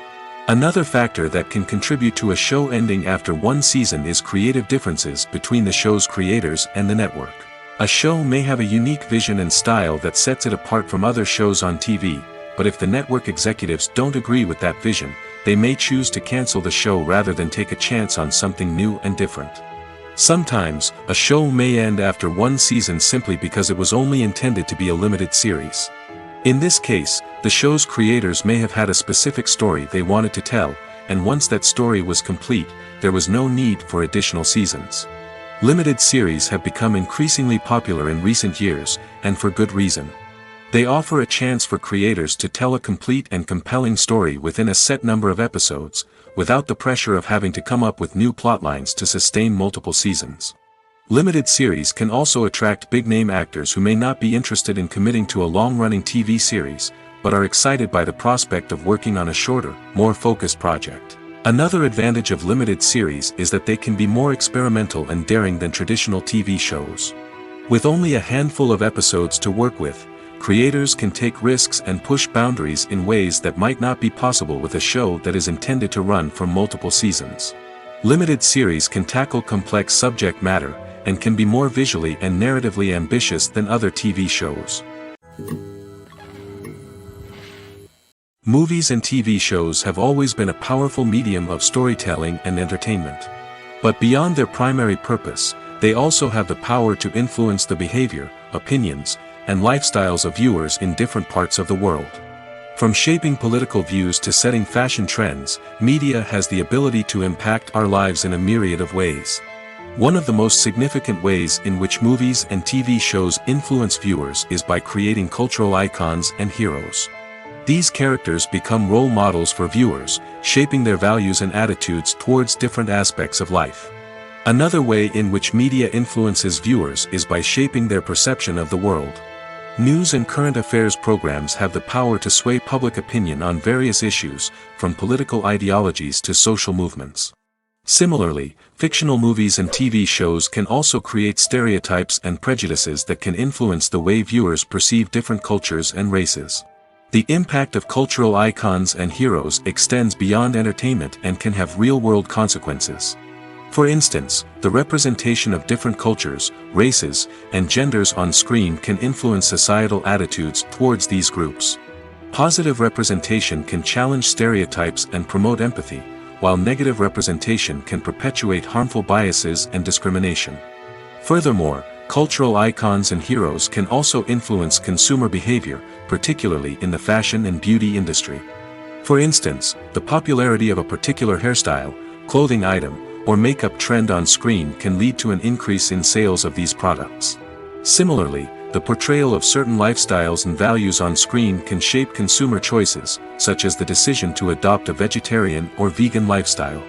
Another factor that can contribute to a show ending after one season is creative differences between the show's creators and the network. A show may have a unique vision and style that sets it apart from other shows on TV, but if the network executives don't agree with that vision, they may choose to cancel the show rather than take a chance on something new and different. Sometimes, a show may end after one season simply because it was only intended to be a limited series. In this case, the show's creators may have had a specific story they wanted to tell, and once that story was complete, there was no need for additional seasons. Limited series have become increasingly popular in recent years, and for good reason. They offer a chance for creators to tell a complete and compelling story within a set number of episodes, without the pressure of having to come up with new plotlines to sustain multiple seasons. Limited series can also attract big-name actors who may not be interested in committing to a long-running TV series, but are excited by the prospect of working on a shorter, more focused project. Another advantage of limited series is that they can be more experimental and daring than traditional TV shows. With only a handful of episodes to work with, creators can take risks and push boundaries in ways that might not be possible with a show that is intended to run for multiple seasons. Limited series can tackle complex subject matter, and can be more visually and narratively ambitious than other TV shows. Movies and TV shows have always been a powerful medium of storytelling and entertainment. But beyond their primary purpose, they also have the power to influence the behavior, opinions, and lifestyles of viewers in different parts of the world. From shaping political views to setting fashion trends, media has the ability to impact our lives in a myriad of ways. One of the most significant ways in which movies and TV shows influence viewers is by creating cultural icons and heroes. These characters become role models for viewers, shaping their values and attitudes towards different aspects of life. Another way in which media influences viewers is by shaping their perception of the world. News and current affairs programs have the power to sway public opinion on various issues, from political ideologies to social movements. Similarly, fictional movies and TV shows can also create stereotypes and prejudices that can influence the way viewers perceive different cultures and races. The impact of cultural icons and heroes extends beyond entertainment and can have real-world consequences. For instance, the representation of different cultures, races, and genders on screen can influence societal attitudes towards these groups. Positive representation can challenge stereotypes and promote empathy, while negative representation can perpetuate harmful biases and discrimination. Furthermore, cultural icons and heroes can also influence consumer behavior, particularly in the fashion and beauty industry. For instance, the popularity of a particular hairstyle, clothing item, or makeup trend on screen can lead to an increase in sales of these products. Similarly, the portrayal of certain lifestyles and values on screen can shape consumer choices, such as the decision to adopt a vegetarian or vegan lifestyle.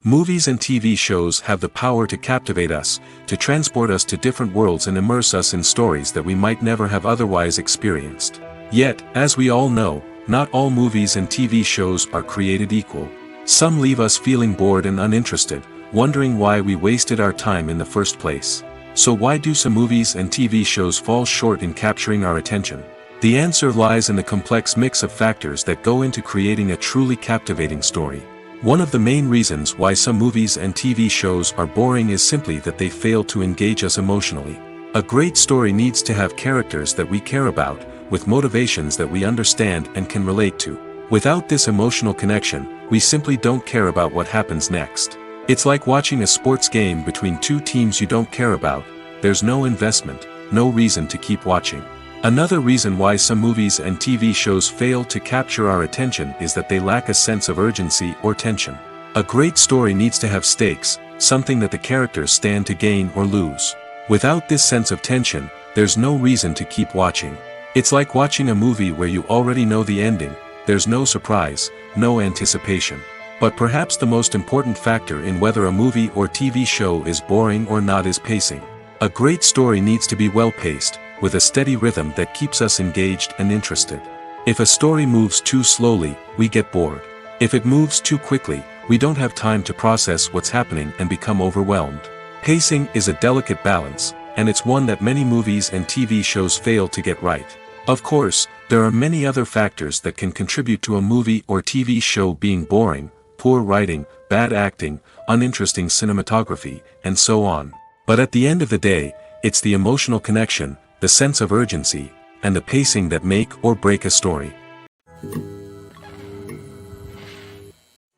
Movies and TV shows have the power to captivate us, to transport us to different worlds and immerse us in stories that we might never have otherwise experienced. Yet, as we all know, not all movies and TV shows are created equal. Some leave us feeling bored and uninterested, wondering why we wasted our time in the first place. So why do some movies and TV shows fall short in capturing our attention? The answer lies in the complex mix of factors that go into creating a truly captivating story. One of the main reasons why some movies and TV shows are boring is simply that they fail to engage us emotionally. A great story needs to have characters that we care about, with motivations that we understand and can relate to. Without this emotional connection, we simply don't care about what happens next. It's like watching a sports game between two teams you don't care about. There's no investment, no reason to keep watching. Another reason why some movies and TV shows fail to capture our attention is that they lack a sense of urgency or tension. A great story needs to have stakes, something that the characters stand to gain or lose. Without this sense of tension, there's no reason to keep watching. It's like watching a movie where you already know the ending. There's no surprise, no anticipation. But perhaps the most important factor in whether a movie or TV show is boring or not is pacing. A great story needs to be well-paced, with a steady rhythm that keeps us engaged and interested. If a story moves too slowly, we get bored. If it moves too quickly, we don't have time to process what's happening and become overwhelmed. Pacing is a delicate balance, and it's one that many movies and TV shows fail to get right. Of course, there are many other factors that can contribute to a movie or TV show being boring: poor writing, bad acting, uninteresting cinematography, and so on. But at the end of the day, it's the emotional connection, the sense of urgency, and the pacing that make or break a story.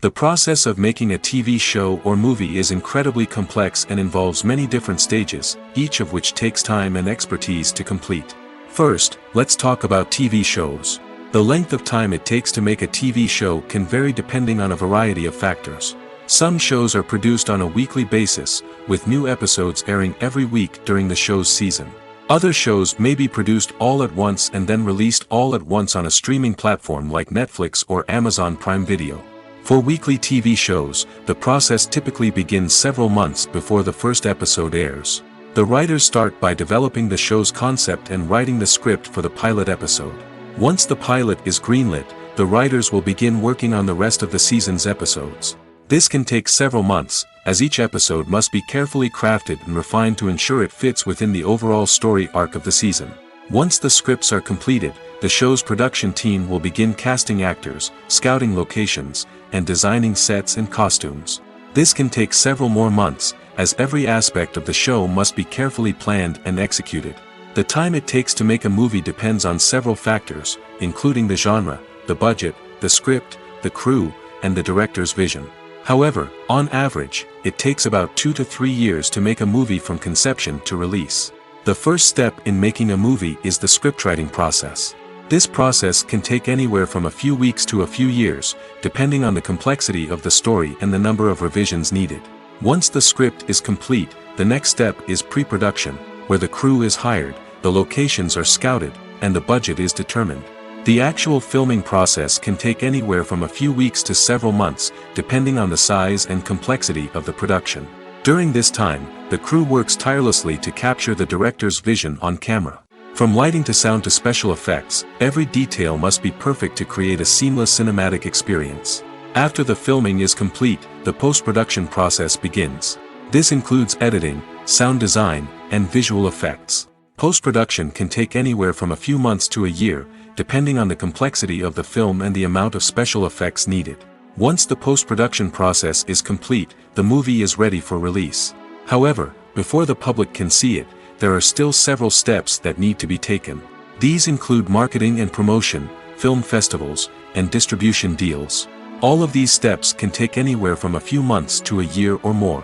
The process of making a TV show or movie is incredibly complex and involves many different stages, each of which takes time and expertise to complete. First, let's talk about TV shows. The length of time it takes to make a TV show can vary depending on a variety of factors. Some shows are produced on a weekly basis, with new episodes airing every week during the show's season. Other shows may be produced all at once and then released all at once on a streaming platform like Netflix or Amazon Prime Video. For weekly TV shows, the process typically begins several months before the first episode airs. The writers start by developing the show's concept and writing the script for the pilot episode. Once the pilot is greenlit, the writers will begin working on the rest of the season's episodes. This can take several months, as each episode must be carefully crafted and refined to ensure it fits within the overall story arc of the season. Once the scripts are completed, the show's production team will begin casting actors, scouting locations, and designing sets and costumes. This can take several more months, as every aspect of the show must be carefully planned and executed. The time it takes to make a movie depends on several factors, including the genre, the budget, the script, the crew, and the director's vision. However, on average, it takes about 2 to 3 years to make a movie from conception to release. The first step in making a movie is the scriptwriting process. This process can take anywhere from a few weeks to a few years, depending on the complexity of the story and the number of revisions needed. Once the script is complete, the next step is pre-production, where the crew is hired, the locations are scouted, and the budget is determined. The actual filming process can take anywhere from a few weeks to several months, depending on the size and complexity of the production. During this time, the crew works tirelessly to capture the director's vision on camera. From lighting to sound to special effects, every detail must be perfect to create a seamless cinematic experience. After the filming is complete, the post-production process begins. This includes editing, sound design, and visual effects. Post-production can take anywhere from a few months to a year, depending on the complexity of the film and the amount of special effects needed. Once the post-production process is complete, the movie is ready for release. However, before the public can see it, there are still several steps that need to be taken. These include marketing and promotion, film festivals, and distribution deals. All of these steps can take anywhere from a few months to a year or more.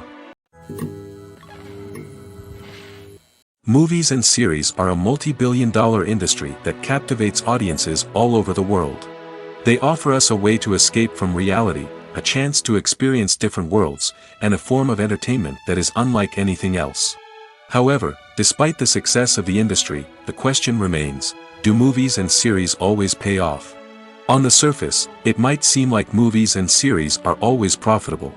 Movies and series are a multi-billion-dollar industry that captivates audiences all over the world. They offer us a way to escape from reality, a chance to experience different worlds, and a form of entertainment that is unlike anything else. However, despite the success of the industry, the question remains, do movies and series always pay off? On the surface, it might seem like movies and series are always profitable.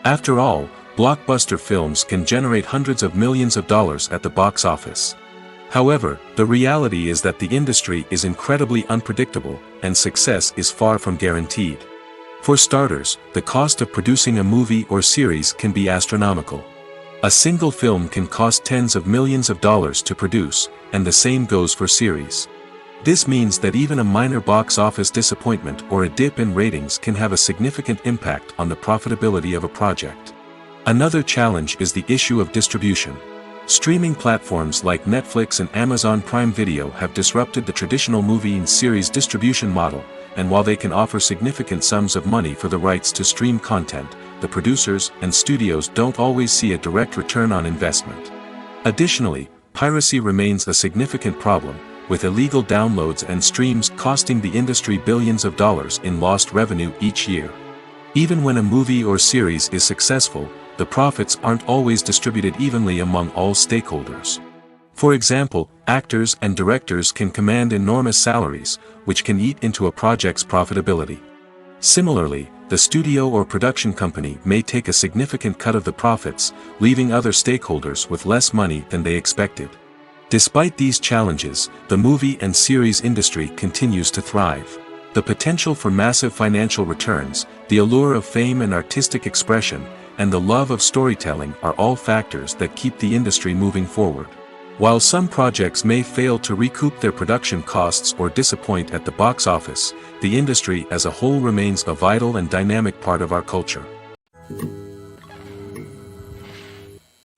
After all, blockbuster films can generate hundreds of millions of dollars at the box office. However, the reality is that the industry is incredibly unpredictable, and success is far from guaranteed. For starters, the cost of producing a movie or series can be astronomical. A single film can cost tens of millions of dollars to produce, and the same goes for series. This means that even a minor box office disappointment or a dip in ratings can have a significant impact on the profitability of a project. Another challenge is the issue of distribution. Streaming platforms like Netflix and Amazon Prime Video have disrupted the traditional movie and series distribution model, and while they can offer significant sums of money for the rights to stream content, the producers and studios don't always see a direct return on investment. Additionally, piracy remains a significant problem, with illegal downloads and streams costing the industry billions of dollars in lost revenue each year. Even when a movie or series is successful, the profits aren't always distributed evenly among all stakeholders. For example, actors and directors can command enormous salaries, which can eat into a project's profitability. Similarly, the studio or production company may take a significant cut of the profits, leaving other stakeholders with less money than they expected. Despite these challenges, the movie and series industry continues to thrive. The potential for massive financial returns, the allure of fame and artistic expression, and the love of storytelling are all factors that keep the industry moving forward. While some projects may fail to recoup their production costs or disappoint at the box office, the industry as a whole remains a vital and dynamic part of our culture.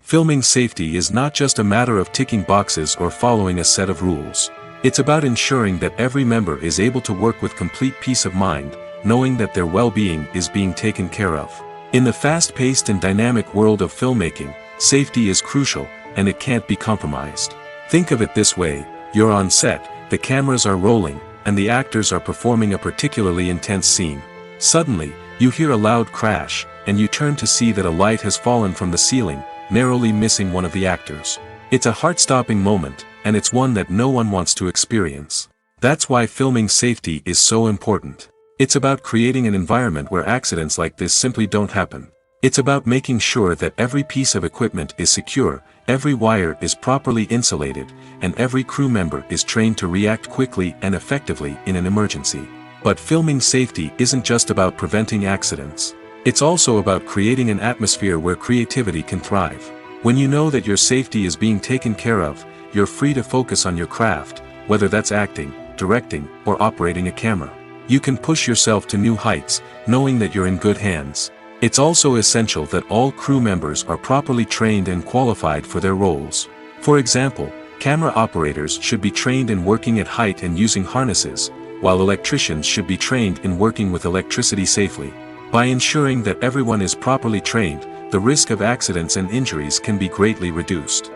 Filming safety is not just a matter of ticking boxes or following a set of rules. It's about ensuring that every member is able to work with complete peace of mind, knowing that their well-being is being taken care of. In the fast-paced and dynamic world of filmmaking, safety is crucial, and it can't be compromised. Think of it this way: you're on set, the cameras are rolling, and the actors are performing a particularly intense scene. Suddenly, you hear a loud crash, and you turn to see that a light has fallen from the ceiling, narrowly missing one of the actors. It's a heart-stopping moment, and it's one that no one wants to experience. That's why filming safety is so important. It's about creating an environment where accidents like this simply don't happen. It's about making sure that every piece of equipment is secure, every wire is properly insulated, and every crew member is trained to react quickly and effectively in an emergency. But filming safety isn't just about preventing accidents. It's also about creating an atmosphere where creativity can thrive. When you know that your safety is being taken care of, you're free to focus on your craft, whether that's acting, directing, or operating a camera. You can push yourself to new heights, knowing that you're in good hands. It's also essential that all crew members are properly trained and qualified for their roles. For example, Camera operators should be trained in working at height and using harnesses, while electricians should be trained in working with electricity safely. By ensuring that everyone is properly trained, the risk of accidents and injuries can be greatly reduced.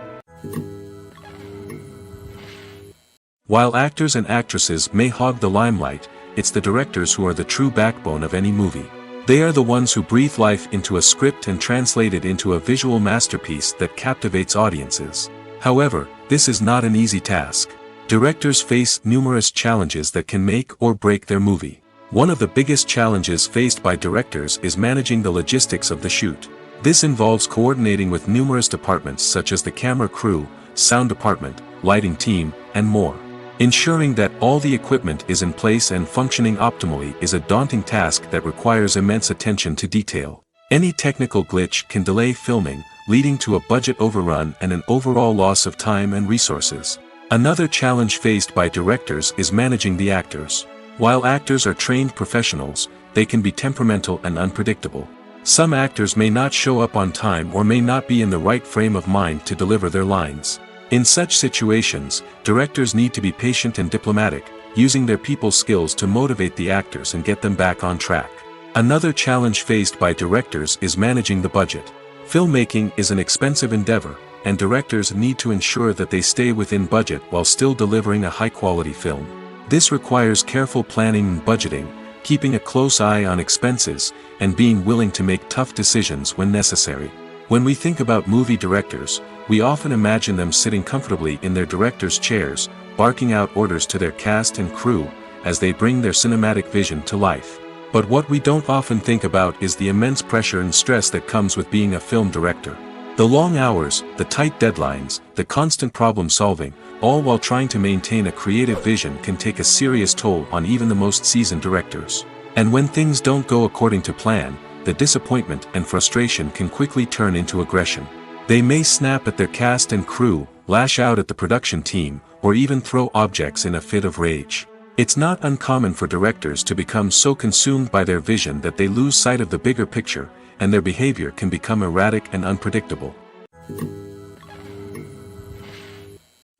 While actors and actresses may hog the limelight, it's the directors who are the true backbone of any movie. They are the ones who breathe life into a script and translate it into a visual masterpiece that captivates audiences. However, this is not an easy task. Directors face numerous challenges that can make or break their movie. One of the biggest challenges faced by directors is managing the logistics of the shoot. This involves coordinating with numerous departments such as the camera crew, sound department, lighting team, and more. Ensuring that all the equipment is in place and functioning optimally is a daunting task that requires immense attention to detail. Any technical glitch can delay filming, leading to a budget overrun and an overall loss of time and resources. Another challenge faced by directors is managing the actors. While actors are trained professionals, they can be temperamental and unpredictable. Some actors may not show up on time or may not be in the right frame of mind to deliver their lines. In such situations, directors need to be patient and diplomatic, using their people skills to motivate the actors and get them back on track. Another challenge faced by directors is managing the budget. Filmmaking is an expensive endeavor, and directors need to ensure that they stay within budget while still delivering a high-quality film. This requires careful planning and budgeting, keeping a close eye on expenses, and being willing to make tough decisions when necessary. When we think about movie directors, we often imagine them sitting comfortably in their director's chairs, barking out orders to their cast and crew, as they bring their cinematic vision to life. But what we don't often think about is the immense pressure and stress that comes with being a film director. The long hours, the tight deadlines, the constant problem solving, all while trying to maintain a creative vision can take a serious toll on even the most seasoned directors. And when things don't go according to plan, the disappointment and frustration can quickly turn into aggression. They may snap at their cast and crew, lash out at the production team, or even throw objects in a fit of rage. It's not uncommon for directors to become so consumed by their vision that they lose sight of the bigger picture, and their behavior can become erratic and unpredictable.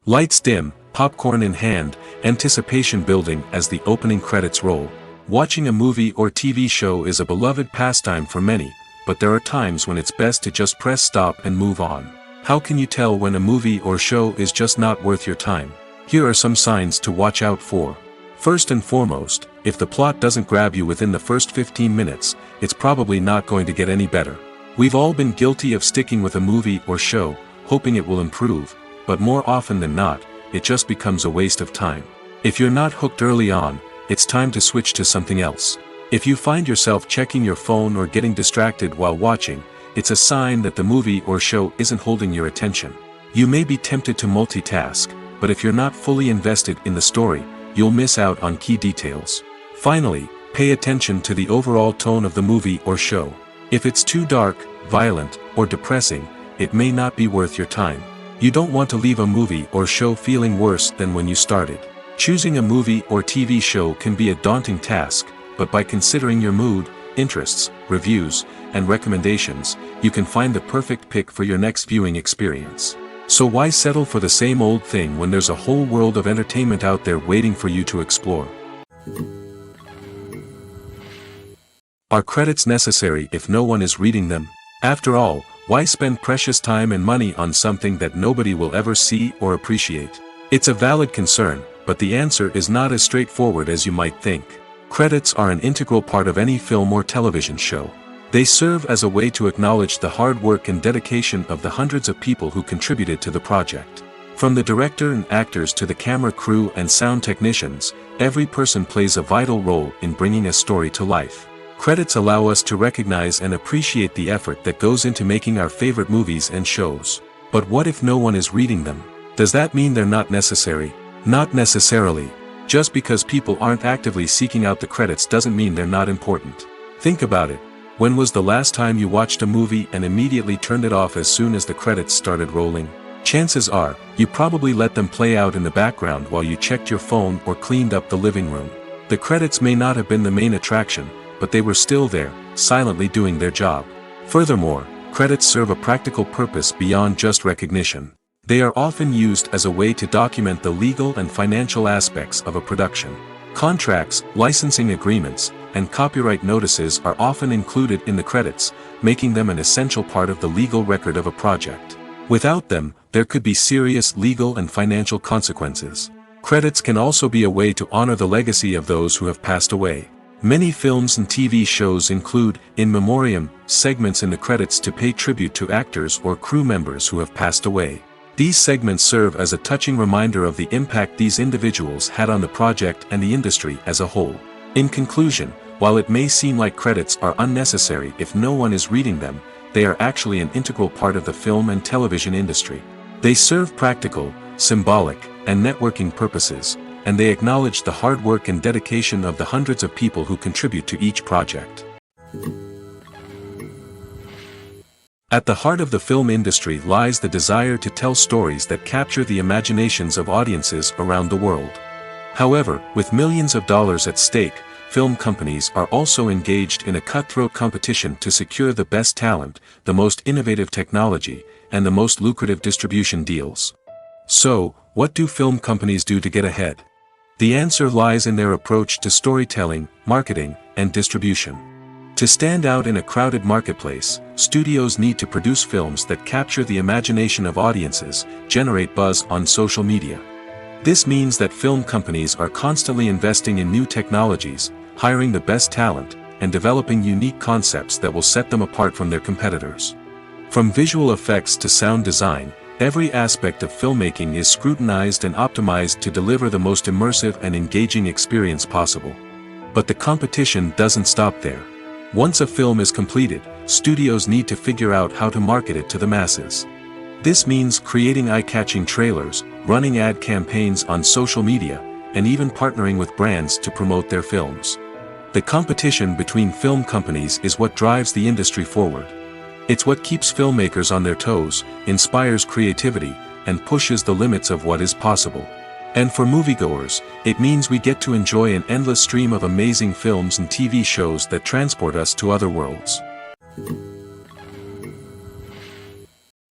Lights dim, popcorn in hand, anticipation building as the opening credits roll. Watching a movie or TV show is a beloved pastime for many, but there are times when it's best to just press stop and move on. How can you tell when a movie or show is just not worth your time? Here are some signs to watch out for. First and foremost, if the plot doesn't grab you within the first 15 minutes, it's probably not going to get any better. We've all been guilty of sticking with a movie or show, hoping it will improve, but more often than not, it just becomes a waste of time. If you're not hooked early on, it's time to switch to something else. If you find yourself checking your phone or getting distracted while watching, it's a sign that the movie or show isn't holding your attention. You may be tempted to multitask, but if you're not fully invested in the story, you'll miss out on key details. Finally, pay attention to the overall tone of the movie or show. If it's too dark, violent, or depressing, it may not be worth your time. You don't want to leave a movie or show feeling worse than when you started. Choosing a movie or TV show can be a daunting task, but by considering your mood, interests, reviews, and recommendations, you can find the perfect pick for your next viewing experience. So why settle for the same old thing when there's a whole world of entertainment out there waiting for you to explore? Are credits necessary if no one is reading them? After all, why spend precious time and money on something that nobody will ever see or appreciate? It's a valid concern, but the answer is not as straightforward as you might think. Credits are an integral part of any film or television show. They serve as a way to acknowledge the hard work and dedication of the hundreds of people who contributed to the project. From the director and actors to the camera crew and sound technicians, every person plays a vital role in bringing a story to life. Credits allow us to recognize and appreciate the effort that goes into making our favorite movies and shows. But what if no one is reading them? Does that mean they're not necessary? Not necessarily. Just because people aren't actively seeking out the credits doesn't mean they're not important. Think about it. When was the last time you watched a movie and immediately turned it off as soon as the credits started rolling? Chances are, you probably let them play out in the background while you checked your phone or cleaned up the living room. The credits may not have been the main attraction, but they were still there, silently doing their job. Furthermore, credits serve a practical purpose beyond just recognition. They are often used as a way to document the legal and financial aspects of a production. Contracts, licensing agreements, and copyright notices are often included in the credits, making them an essential part of the legal record of a project. Without them, there could be serious legal and financial consequences. Credits can also be a way to honor the legacy of those who have passed away. Many films and TV shows include, in memoriam, segments in the credits to pay tribute to actors or crew members who have passed away. These segments serve as a touching reminder of the impact these individuals had on the project and the industry as a whole. In conclusion, while it may seem like credits are unnecessary if no one is reading them, they are actually an integral part of the film and television industry. They serve practical, symbolic, and networking purposes, and they acknowledge the hard work and dedication of the hundreds of people who contribute to each project. At the heart of the film industry lies the desire to tell stories that capture the imaginations of audiences around the world. However, with millions of dollars at stake, film companies are also engaged in a cutthroat competition to secure the best talent, the most innovative technology, and the most lucrative distribution deals. So, what do film companies do to get ahead? The answer lies in their approach to storytelling, marketing, and distribution. To stand out in a crowded marketplace, studios need to produce films that capture the imagination of audiences, generate buzz on social media. This means that film companies are constantly investing in new technologies, hiring the best talent, and developing unique concepts that will set them apart from their competitors. From visual effects to sound design, every aspect of filmmaking is scrutinized and optimized to deliver the most immersive and engaging experience possible. But the competition doesn't stop there. Once a film is completed, studios need to figure out how to market it to the masses. This means creating eye-catching trailers, running ad campaigns on social media, and even partnering with brands to promote their films. The competition between film companies is what drives the industry forward. It's what keeps filmmakers on their toes, inspires creativity, and pushes the limits of what is possible. And for moviegoers, it means we get to enjoy an endless stream of amazing films and TV shows that transport us to other worlds.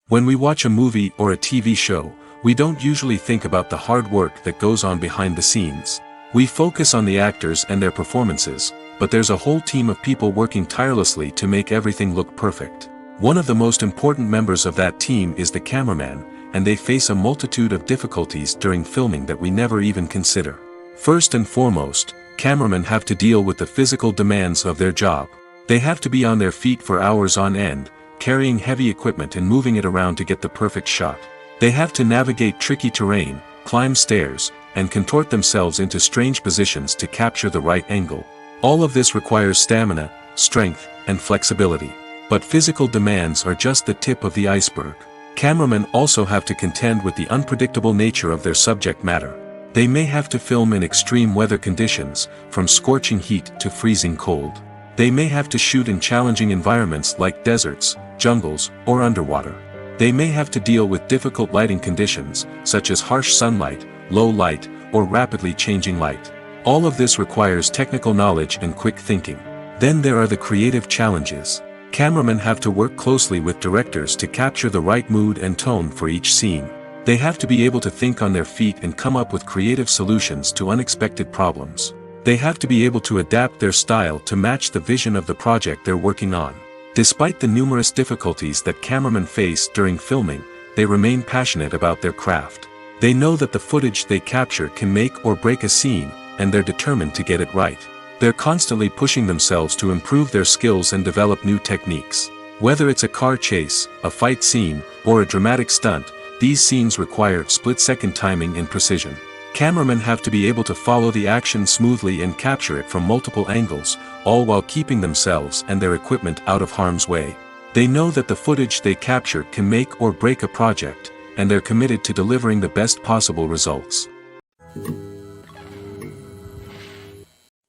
When we watch a movie or a TV show, we don't usually think about the hard work that goes on behind the scenes. We focus on the actors and their performances, but there's a whole team of people working tirelessly to make everything look perfect. One of the most important members of that team is the cameraman, and they face a multitude of difficulties during filming that we never even consider. First and foremost, cameramen have to deal with the physical demands of their job. They have to be on their feet for hours on end, carrying heavy equipment and moving it around to get the perfect shot. They have to navigate tricky terrain, climb stairs, and contort themselves into strange positions to capture the right angle. All of this requires stamina, strength, and flexibility. But physical demands are just the tip of the iceberg. Cameramen also have to contend with the unpredictable nature of their subject matter. They may have to film in extreme weather conditions, from scorching heat to freezing cold. They may have to shoot in challenging environments like deserts, jungles, or underwater. They may have to deal with difficult lighting conditions, such as harsh sunlight, low light, or rapidly changing light. All of this requires technical knowledge and quick thinking. Then there are the creative challenges. Cameramen have to work closely with directors to capture the right mood and tone for each scene. They have to be able to think on their feet and come up with creative solutions to unexpected problems. They have to be able to adapt their style to match the vision of the project they're working on. Despite the numerous difficulties that cameramen face during filming, they remain passionate about their craft. They know that the footage they capture can make or break a scene, and they're determined to get it right. They're constantly pushing themselves to improve their skills and develop new techniques. Whether it's a car chase, a fight scene, or a dramatic stunt, these scenes require split-second timing and precision. Cameramen have to be able to follow the action smoothly and capture it from multiple angles, all while keeping themselves and their equipment out of harm's way. They know that the footage they capture can make or break a project, and they're committed to delivering the best possible results.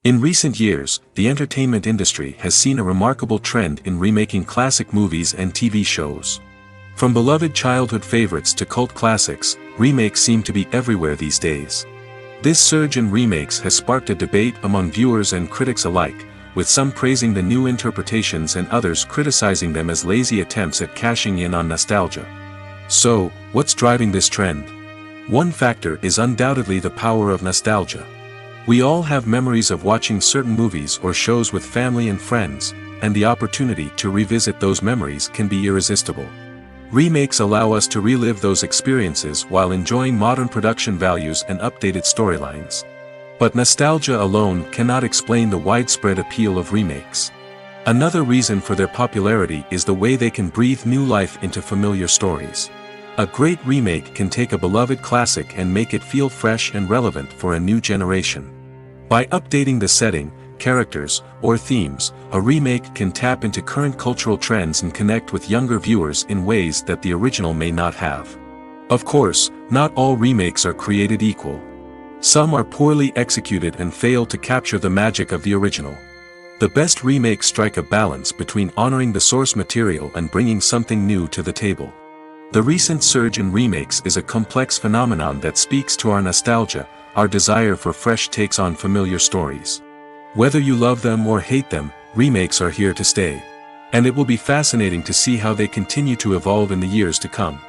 In recent years, the entertainment industry has seen a remarkable trend in remaking classic movies and TV shows. From beloved childhood favorites to cult classics, remakes seem to be everywhere these days. This surge in remakes has sparked a debate among viewers and critics alike, with some praising the new interpretations and others criticizing them as lazy attempts at cashing in on nostalgia. So, what's driving this trend? One factor is undoubtedly the power of nostalgia. We all have memories of watching certain movies or shows with family and friends, and the opportunity to revisit those memories can be irresistible. Remakes allow us to relive those experiences while enjoying modern production values and updated storylines. But nostalgia alone cannot explain the widespread appeal of remakes. Another reason for their popularity is the way they can breathe new life into familiar stories. A great remake can take a beloved classic and make it feel fresh and relevant for a new generation. By updating the setting, characters, or themes, a remake can tap into current cultural trends and connect with younger viewers in ways that the original may not have. Of course, not all remakes are created equal. Some are poorly executed and fail to capture the magic of the original. The best remakes strike a balance between honoring the source material and bringing something new to the table. The recent surge in remakes is a complex phenomenon that speaks to our nostalgia, our desire for fresh takes on familiar stories. Whether you love them or hate them, remakes are here to stay. And it will be fascinating to see how they continue to evolve in the years to come.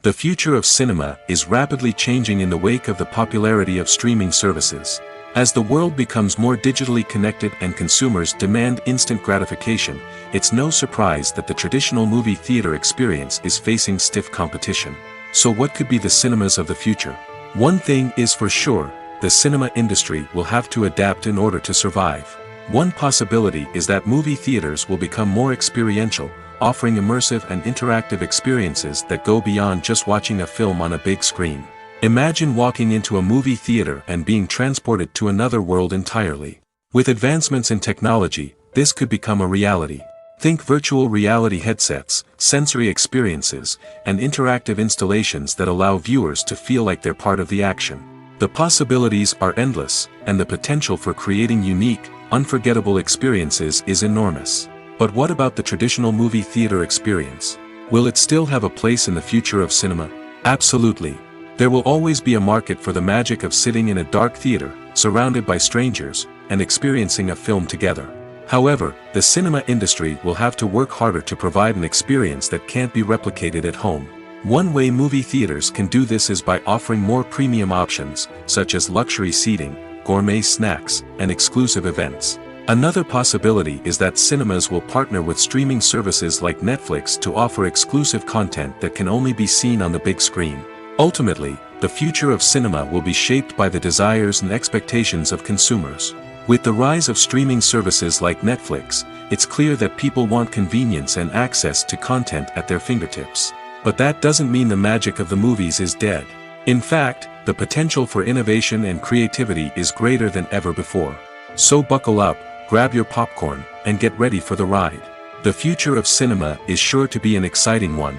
The future of cinema is rapidly changing in the wake of the popularity of streaming services. As the world becomes more digitally connected and consumers demand instant gratification, it's no surprise that the traditional movie theater experience is facing stiff competition. So what could be the cinemas of the future? One thing is for sure, the cinema industry will have to adapt in order to survive. One possibility is that movie theaters will become more experiential, offering immersive and interactive experiences that go beyond just watching a film on a big screen. Imagine walking into a movie theater and being transported to another world entirely. With advancements in technology, this could become a reality. Think virtual reality headsets, sensory experiences, and interactive installations that allow viewers to feel like they're part of the action. The possibilities are endless, and the potential for creating unique, unforgettable experiences is enormous. But what about the traditional movie theater experience? Will it still have a place in the future of cinema? Absolutely. There will always be a market for the magic of sitting in a dark theater, surrounded by strangers, and experiencing a film together. However, the cinema industry will have to work harder to provide an experience that can't be replicated at home. One way movie theaters can do this is by offering more premium options, such as luxury seating, gourmet snacks, and exclusive events. Another possibility is that cinemas will partner with streaming services like Netflix to offer exclusive content that can only be seen on the big screen. Ultimately, the future of cinema will be shaped by the desires and expectations of consumers. With the rise of streaming services like Netflix, it's clear that people want convenience and access to content at their fingertips. But that doesn't mean the magic of the movies is dead. In fact, the potential for innovation and creativity is greater than ever before. So buckle up, grab your popcorn, and get ready for the ride. The future of cinema is sure to be an exciting one.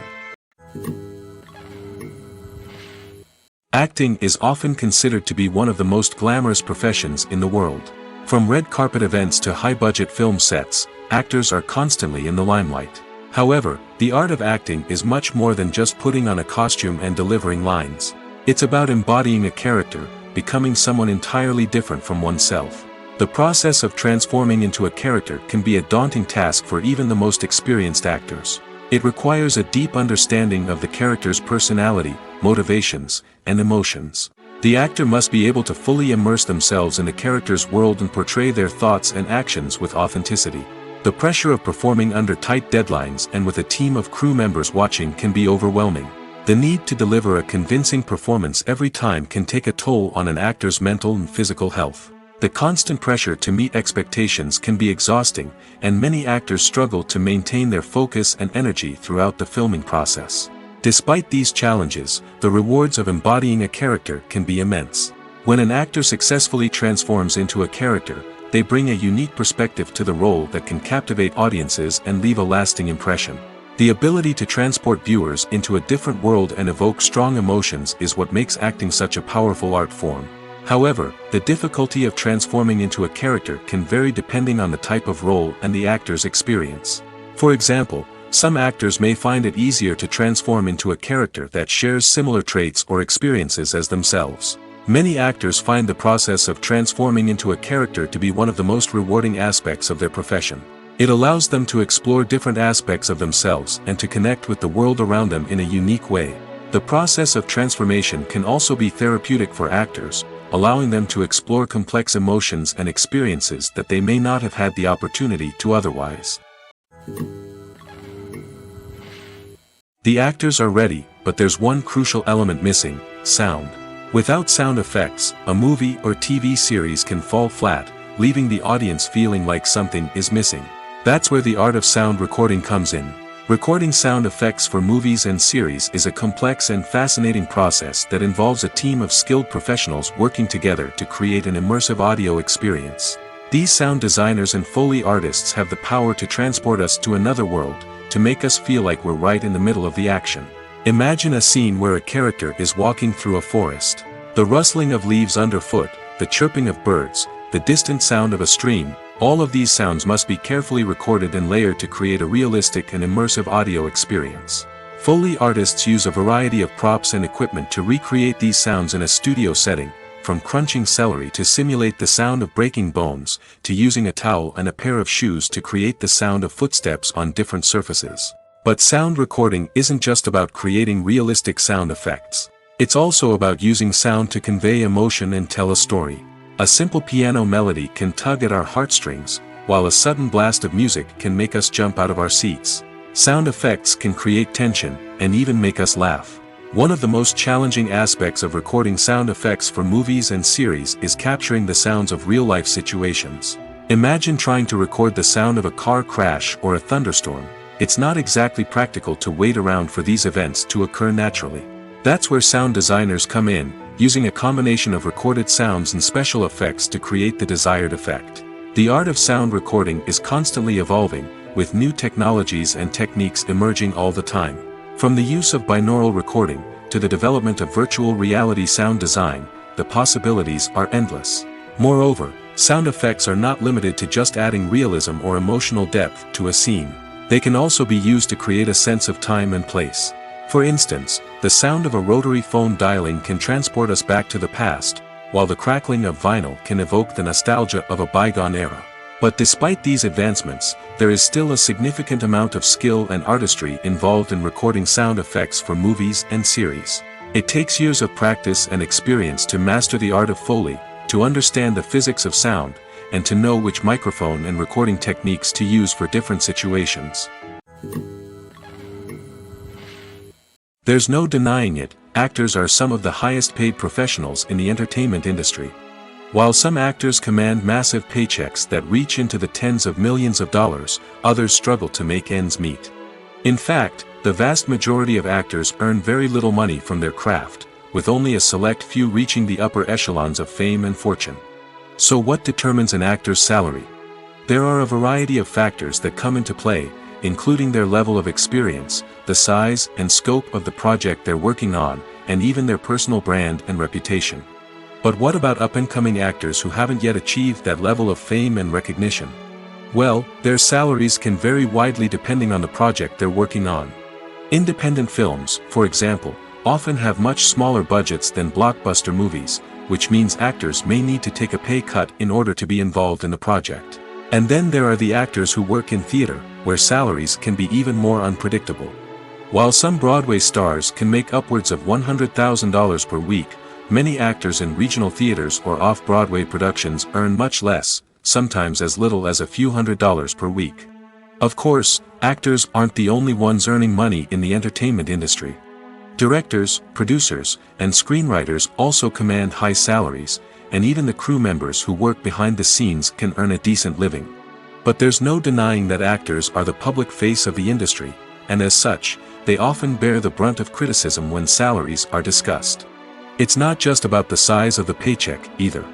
Acting is often considered to be one of the most glamorous professions in the world. From red carpet events to high-budget film sets, actors are constantly in the limelight. However, the art of acting is much more than just putting on a costume and delivering lines. It's about embodying a character, becoming someone entirely different from oneself. The process of transforming into a character can be a daunting task for even the most experienced actors. It requires a deep understanding of the character's personality, motivations, and emotions. The actor must be able to fully immerse themselves in the character's world and portray their thoughts and actions with authenticity. The pressure of performing under tight deadlines and with a team of crew members watching can be overwhelming. The need to deliver a convincing performance every time can take a toll on an actor's mental and physical health. The constant pressure to meet expectations can be exhausting, and many actors struggle to maintain their focus and energy throughout the filming process. Despite these challenges, the rewards of embodying a character can be immense. When an actor successfully transforms into a character, they bring a unique perspective to the role that can captivate audiences and leave a lasting impression. The ability to transport viewers into a different world and evoke strong emotions is what makes acting such a powerful art form. However, the difficulty of transforming into a character can vary depending on the type of role and the actor's experience. For example, some actors may find it easier to transform into a character that shares similar traits or experiences as themselves. Many actors find the process of transforming into a character to be one of the most rewarding aspects of their profession. It allows them to explore different aspects of themselves and to connect with the world around them in a unique way. The process of transformation can also be therapeutic for actors, allowing them to explore complex emotions and experiences that they may not have had the opportunity to otherwise. The actors are ready, but there's one crucial element missing: sound. Without sound effects, a movie or TV series can fall flat, leaving the audience feeling like something is missing. That's where the art of sound recording comes in. Recording sound effects for movies and series is a complex and fascinating process that involves a team of skilled professionals working together to create an immersive audio experience. These sound designers and Foley artists have the power to transport us to another world, to make us feel like we're right in the middle of the action. Imagine a scene where a character is walking through a forest. The rustling of leaves underfoot, the chirping of birds, the distant sound of a stream, all of these sounds must be carefully recorded and layered to create a realistic and immersive audio experience. Foley artists use a variety of props and equipment to recreate these sounds in a studio setting, from crunching celery to simulate the sound of breaking bones, to using a towel and a pair of shoes to create the sound of footsteps on different surfaces. But sound recording isn't just about creating realistic sound effects. It's also about using sound to convey emotion and tell a story. A simple piano melody can tug at our heartstrings, while a sudden blast of music can make us jump out of our seats. Sound effects can create tension, and even make us laugh. One of the most challenging aspects of recording sound effects for movies and series is capturing the sounds of real-life situations. Imagine trying to record the sound of a car crash or a thunderstorm. It's not exactly practical to wait around for these events to occur naturally. That's where sound designers come in, using a combination of recorded sounds and special effects to create the desired effect. The art of sound recording is constantly evolving, with new technologies and techniques emerging all the time. From the use of binaural recording, to the development of virtual reality sound design, the possibilities are endless. Moreover, sound effects are not limited to just adding realism or emotional depth to a scene. They can also be used to create a sense of time and place. For instance, the sound of a rotary phone dialing can transport us back to the past, while the crackling of vinyl can evoke the nostalgia of a bygone era. But despite these advancements, there is still a significant amount of skill and artistry involved in recording sound effects for movies and series. It takes years of practice and experience to master the art of Foley, to understand the physics of sound, and to know which microphone and recording techniques to use for different situations. There's no denying it, actors are some of the highest paid professionals in the entertainment industry. While some actors command massive paychecks that reach into the tens of millions of dollars, others struggle to make ends meet. In fact, the vast majority of actors earn very little money from their craft, with only a select few reaching the upper echelons of fame and fortune. So what determines an actor's salary? There are a variety of factors that come into play, including their level of experience, the size and scope of the project they're working on, and even their personal brand and reputation. But what about up-and-coming actors who haven't yet achieved that level of fame and recognition? Well, their salaries can vary widely depending on the project they're working on. Independent films, for example, often have much smaller budgets than blockbuster movies, which means actors may need to take a pay cut in order to be involved in the project. And then there are the actors who work in theater, where salaries can be even more unpredictable. While some Broadway stars can make upwards of $100,000 per week, many actors in regional theaters or off-Broadway productions earn much less, sometimes as little as a few $100s per week. Of course, actors aren't the only ones earning money in the entertainment industry. Directors, producers, and screenwriters also command high salaries, and even the crew members who work behind the scenes can earn a decent living. But there's no denying that actors are the public face of the industry, and as such, they often bear the brunt of criticism when salaries are discussed. It's not just about the size of the paycheck, either.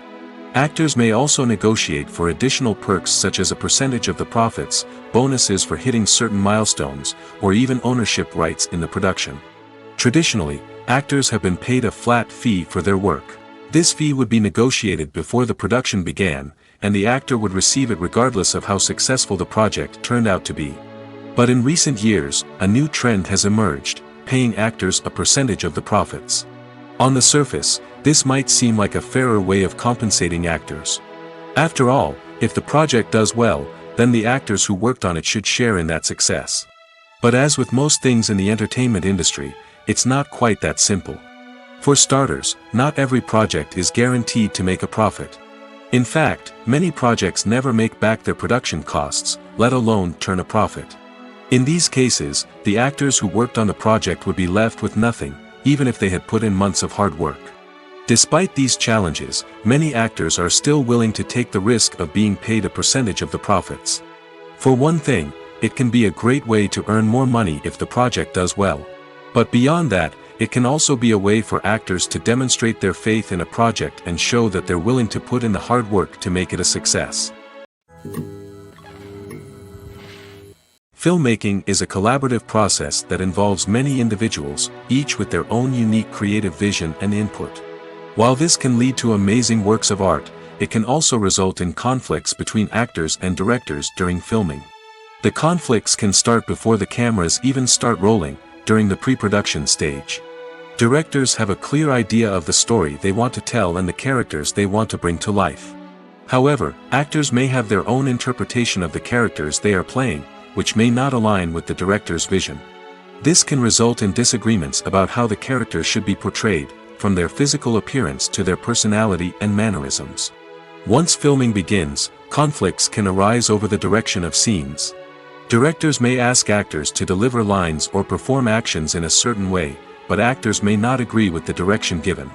Actors may also negotiate for additional perks such as a percentage of the profits, bonuses for hitting certain milestones, or even ownership rights in the production. Traditionally, actors have been paid a flat fee for their work. This fee would be negotiated before the production began, and the actor would receive it regardless of how successful the project turned out to be. But in recent years, a new trend has emerged, paying actors a percentage of the profits. On the surface, this might seem like a fairer way of compensating actors. After all, if the project does well, then the actors who worked on it should share in that success. But as with most things in the entertainment industry, it's not quite that simple. For starters, not every project is guaranteed to make a profit. In fact, many projects never make back their production costs, let alone turn a profit. In these cases, the actors who worked on the project would be left with nothing, even if they had put in months of hard work. Despite these challenges, many actors are still willing to take the risk of being paid a percentage of the profits. For one thing, it can be a great way to earn more money if the project does well. But beyond that, it can also be a way for actors to demonstrate their faith in a project and show that they're willing to put in the hard work to make it a success. Filmmaking is a collaborative process that involves many individuals, each with their own unique creative vision and input. While this can lead to amazing works of art, it can also result in conflicts between actors and directors during filming. The conflicts can start before the cameras even start rolling, during the pre-production stage. Directors have a clear idea of the story they want to tell and the characters they want to bring to life. However, actors may have their own interpretation of the characters they are playing, which may not align with the director's vision. This can result in disagreements about how the characters should be portrayed, from their physical appearance to their personality and mannerisms. Once filming begins, conflicts can arise over the direction of scenes. Directors may ask actors to deliver lines or perform actions in a certain way, but actors may not agree with the direction given.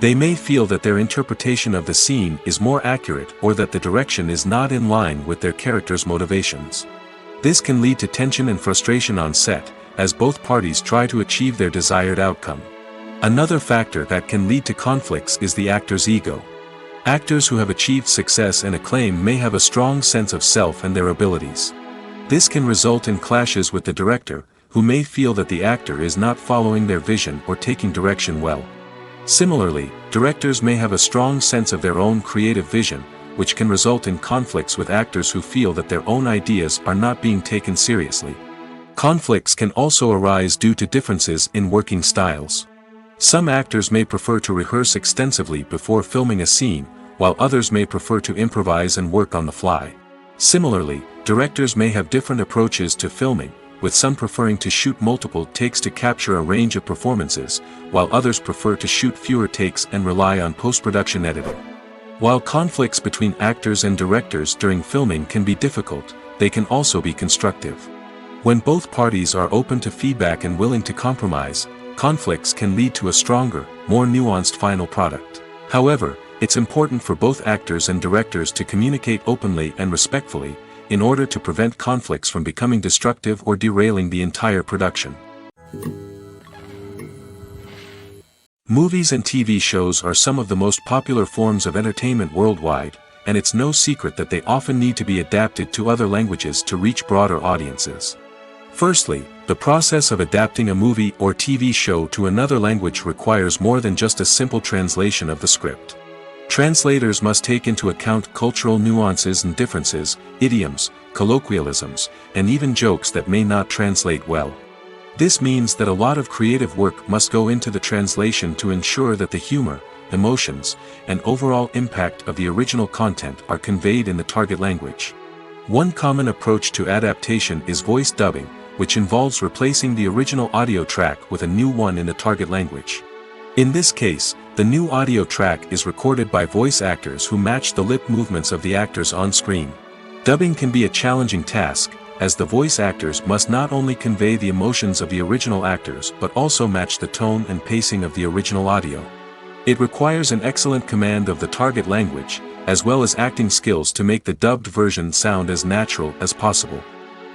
They may feel that their interpretation of the scene is more accurate or that the direction is not in line with their character's motivations. This can lead to tension and frustration on set, as both parties try to achieve their desired outcome. Another factor that can lead to conflicts is the actor's ego. Actors who have achieved success and acclaim may have a strong sense of self and their abilities. This can result in clashes with the director, who may feel that the actor is not following their vision or taking direction well. Similarly, directors may have a strong sense of their own creative vision, which can result in conflicts with actors who feel that their own ideas are not being taken seriously. Conflicts can also arise due to differences in working styles. Some actors may prefer to rehearse extensively before filming a scene, while others may prefer to improvise and work on the fly. Similarly, directors may have different approaches to filming, with some preferring to shoot multiple takes to capture a range of performances, while others prefer to shoot fewer takes and rely on post-production editing. While conflicts between actors and directors during filming can be difficult, they can also be constructive. When both parties are open to feedback and willing to compromise, conflicts can lead to a stronger, more nuanced final product. However, it's important for both actors and directors to communicate openly and respectfully, in order to prevent conflicts from becoming destructive or derailing the entire production. Movies and TV shows are some of the most popular forms of entertainment worldwide, and it's no secret that they often need to be adapted to other languages to reach broader audiences. Firstly, the process of adapting a movie or TV show to another language requires more than just a simple translation of the script. Translators must take into account cultural nuances and differences, idioms, colloquialisms, and even jokes that may not translate well. This means that a lot of creative work must go into the translation to ensure that the humor, emotions, and overall impact of the original content are conveyed in the target language. One common approach to adaptation is voice dubbing, which involves replacing the original audio track with a new one in the target language. In this case, the new audio track is recorded by voice actors who match the lip movements of the actors on screen. Dubbing can be a challenging task, as the voice actors must not only convey the emotions of the original actors but also match the tone and pacing of the original audio. It requires an excellent command of the target language, as well as acting skills to make the dubbed version sound as natural as possible.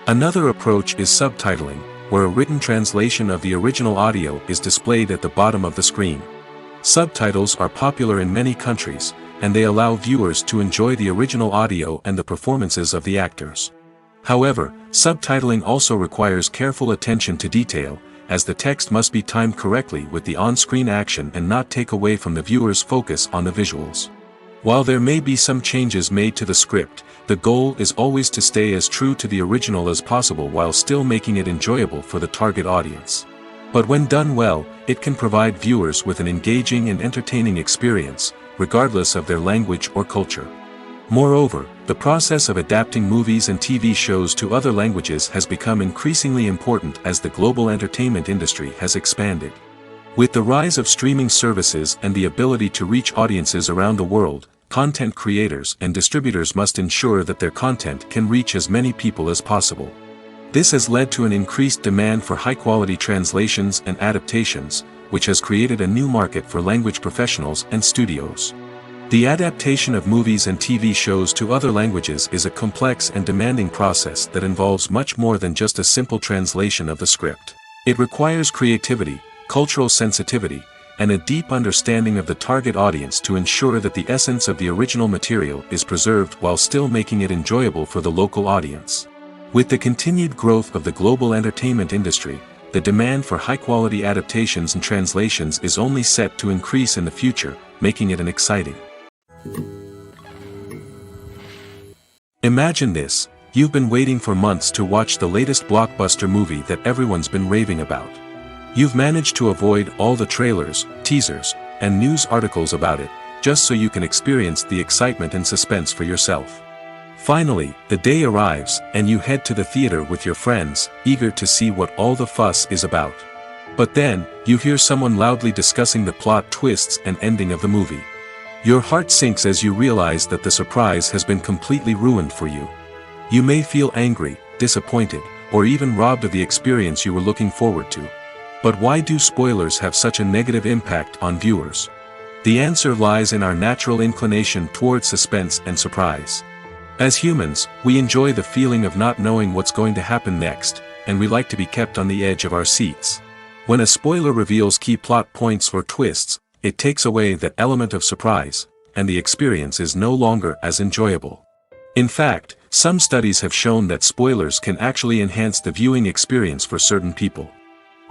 Another approach is subtitling, where a written translation of the original audio is displayed at the bottom of the screen. Subtitles are popular in many countries, and they allow viewers to enjoy the original audio and the performances of the actors. However, subtitling also requires careful attention to detail, as the text must be timed correctly with the on-screen action and not take away from the viewer's focus on the visuals. While there may be some changes made to the script, the goal is always to stay as true to the original as possible while still making it enjoyable for the target audience. But when done well, it can provide viewers with an engaging and entertaining experience, regardless of their language or culture. Moreover, the process of adapting movies and TV shows to other languages has become increasingly important as the global entertainment industry has expanded. With the rise of streaming services and the ability to reach audiences around the world, content creators and distributors must ensure that their content can reach as many people as possible. This has led to an increased demand for high-quality translations and adaptations, which has created a new market for language professionals and studios. The adaptation of movies and TV shows to other languages is a complex and demanding process that involves much more than just a simple translation of the script. It requires creativity, cultural sensitivity, and a deep understanding of the target audience to ensure that the essence of the original material is preserved while still making it enjoyable for the local audience. With the continued growth of the global entertainment industry, the demand for high-quality adaptations and translations is only set to increase in the future, making it an exciting. Imagine this: you've been waiting for months to watch the latest blockbuster movie that everyone's been raving about. You've managed to avoid all the trailers, teasers, and news articles about it, just so you can experience the excitement and suspense for yourself. Finally, the day arrives, and you head to the theater with your friends, eager to see what all the fuss is about. But then, you hear someone loudly discussing the plot twists and ending of the movie. Your heart sinks as you realize that the surprise has been completely ruined for you. You may feel angry, disappointed, or even robbed of the experience you were looking forward to. But why do spoilers have such a negative impact on viewers? The answer lies in our natural inclination toward suspense and surprise. As humans, we enjoy the feeling of not knowing what's going to happen next, and we like to be kept on the edge of our seats. When a spoiler reveals key plot points or twists, it takes away that element of surprise, and the experience is no longer as enjoyable. In fact, some studies have shown that spoilers can actually enhance the viewing experience for certain people.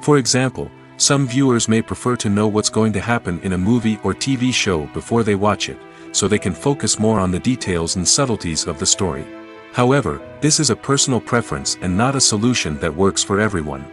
For example, some viewers may prefer to know what's going to happen in a movie or TV show before they watch it, so they can focus more on the details and subtleties of the story. However, this is a personal preference and not a solution that works for everyone.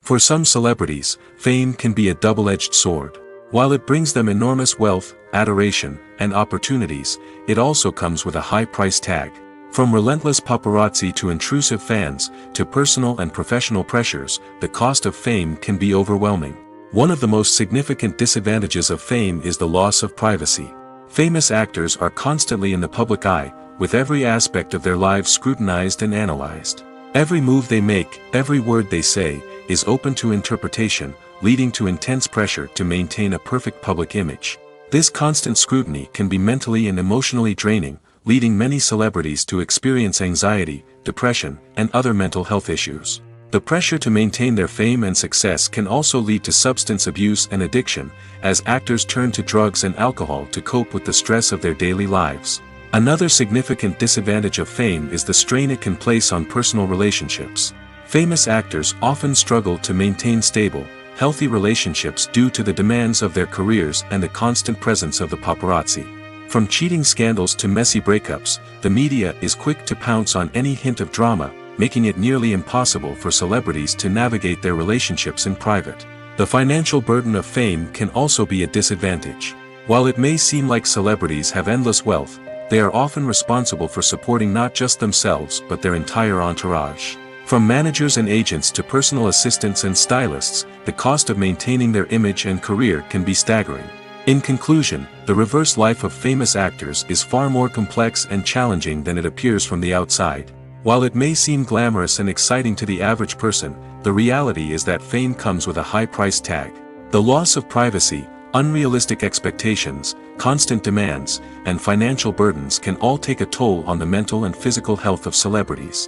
For some celebrities, fame can be a double-edged sword. While it brings them enormous wealth, adoration, and opportunities, it also comes with a high price tag. From relentless paparazzi to intrusive fans, to personal and professional pressures, the cost of fame can be overwhelming. One of the most significant disadvantages of fame is the loss of privacy. Famous actors are constantly in the public eye, with every aspect of their lives scrutinized and analyzed. Every move they make, every word they say, is open to interpretation, leading to intense pressure to maintain a perfect public image. This constant scrutiny can be mentally and emotionally draining, leading many celebrities to experience anxiety, depression, and other mental health issues. The pressure to maintain their fame and success can also lead to substance abuse and addiction, as actors turn to drugs and alcohol to cope with the stress of their daily lives. Another significant disadvantage of fame is the strain it can place on personal relationships. Famous actors often struggle to maintain stable, healthy relationships due to the demands of their careers and the constant presence of the paparazzi. From cheating scandals to messy breakups, the media is quick to pounce on any hint of drama, making it nearly impossible for celebrities to navigate their relationships in private. The financial burden of fame can also be a disadvantage. While it may seem like celebrities have endless wealth, they are often responsible for supporting not just themselves but their entire entourage. From managers and agents to personal assistants and stylists, the cost of maintaining their image and career can be staggering. In conclusion, the reverse life of famous actors is far more complex and challenging than it appears from the outside. While it may seem glamorous and exciting to the average person, the reality is that fame comes with a high price tag. The loss of privacy, unrealistic expectations, constant demands, and financial burdens can all take a toll on the mental and physical health of celebrities.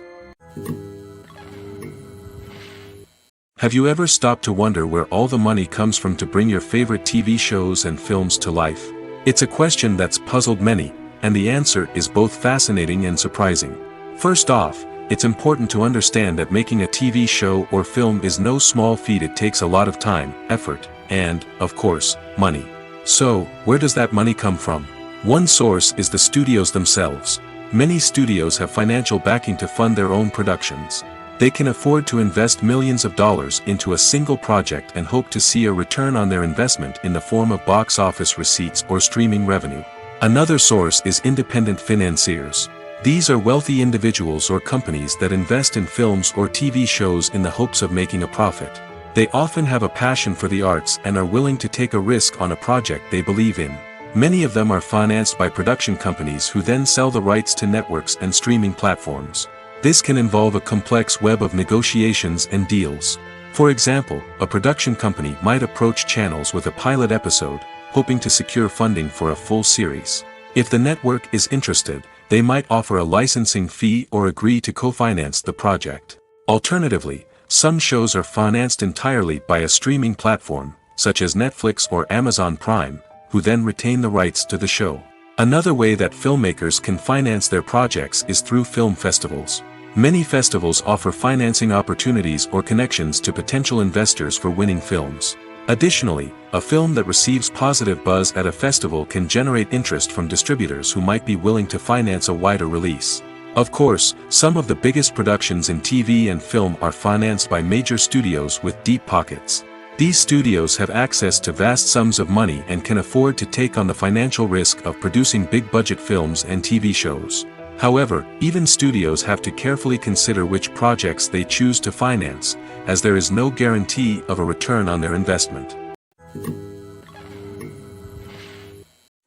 Have you ever stopped to wonder where all the money comes from to bring your favorite TV shows and films to life? It's a question that's puzzled many, and the answer is both fascinating and surprising. First off, it's important to understand that making a TV show or film is no small feat. It takes a lot of time, effort, and, of course, money. So, where does that money come from? One source is the studios themselves. Many studios have financial backing to fund their own productions. They can afford to invest millions of dollars into a single project and hope to see a return on their investment in the form of box office receipts or streaming revenue. Another source is independent financiers. These are wealthy individuals or companies that invest in films or TV shows in the hopes of making a profit. They often have a passion for the arts and are willing to take a risk on a project they believe in. Many of them are financed by production companies who then sell the rights to networks and streaming platforms. This can involve a complex web of negotiations and deals. For example, a production company might approach channels with a pilot episode, hoping to secure funding for a full series. If the network is interested, they might offer a licensing fee or agree to co-finance the project. Alternatively, some shows are financed entirely by a streaming platform, such as Netflix or Amazon Prime, who then retain the rights to the show. Another way that filmmakers can finance their projects is through film festivals. Many festivals offer financing opportunities or connections to potential investors for winning films. Additionally, a film that receives positive buzz at a festival can generate interest from distributors who might be willing to finance a wider release. Of course, some of the biggest productions in TV and film are financed by major studios with deep pockets. These studios have access to vast sums of money and can afford to take on the financial risk of producing big-budget films and TV shows. However, even studios have to carefully consider which projects they choose to finance, as there is no guarantee of a return on their investment.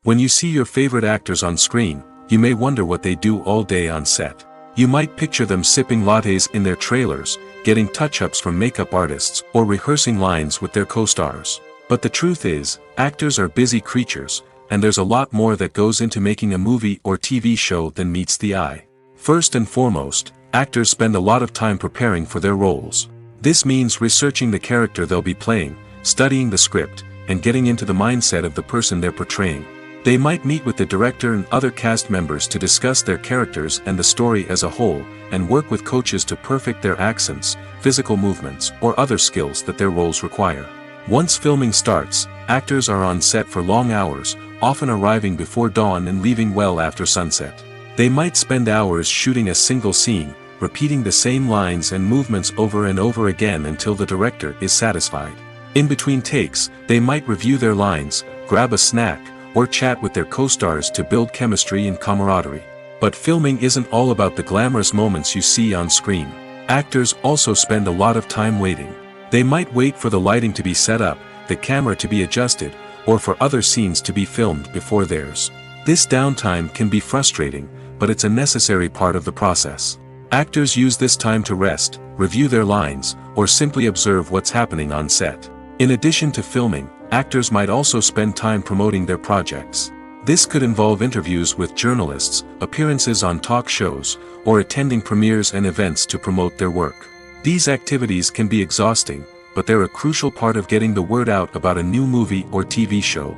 When you see your favorite actors on screen, you may wonder what they do all day on set. You might picture them sipping lattes in their trailers, getting touch-ups from makeup artists, or rehearsing lines with their co-stars. But the truth is, actors are busy creatures, and there's a lot more that goes into making a movie or TV show than meets the eye. First and foremost, actors spend a lot of time preparing for their roles. This means researching the character they'll be playing, studying the script, and getting into the mindset of the person they're portraying. They might meet with the director and other cast members to discuss their characters and the story as a whole, and work with coaches to perfect their accents, physical movements, or other skills that their roles require. Once filming starts, actors are on set for long hours, often arriving before dawn and leaving well after sunset. They might spend hours shooting a single scene, repeating the same lines and movements over and over again until the director is satisfied. In between takes, they might review their lines, grab a snack, or chat with their co-stars to build chemistry and camaraderie. But filming isn't all about the glamorous moments you see on screen. Actors also spend a lot of time waiting. They might wait for the lighting to be set up, the camera to be adjusted, or for other scenes to be filmed before theirs. This downtime can be frustrating, but it's a necessary part of the process. Actors use this time to rest, review their lines, or simply observe what's happening on set. In addition to filming, actors might also spend time promoting their projects. This could involve interviews with journalists, appearances on talk shows, or attending premieres and events to promote their work. These activities can be exhausting, but they're a crucial part of getting the word out about a new movie or TV show.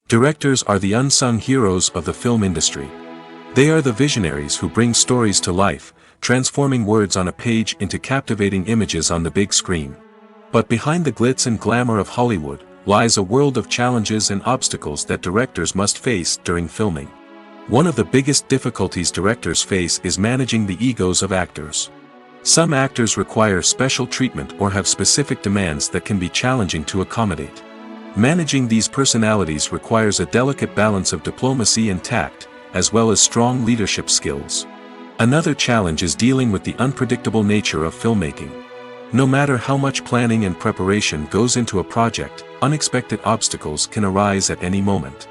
Directors are the unsung heroes of the film industry. They are the visionaries who bring stories to life, transforming words on a page into captivating images on the big screen. But behind the glitz and glamour of Hollywood, lies a world of challenges and obstacles that directors must face during filming. One of the biggest difficulties directors face is managing the egos of actors. Some actors require special treatment or have specific demands that can be challenging to accommodate. Managing these personalities requires a delicate balance of diplomacy and tact, as well as strong leadership skills. Another challenge is dealing with the unpredictable nature of filmmaking. No matter how much planning and preparation goes into a project, unexpected obstacles can arise at any moment.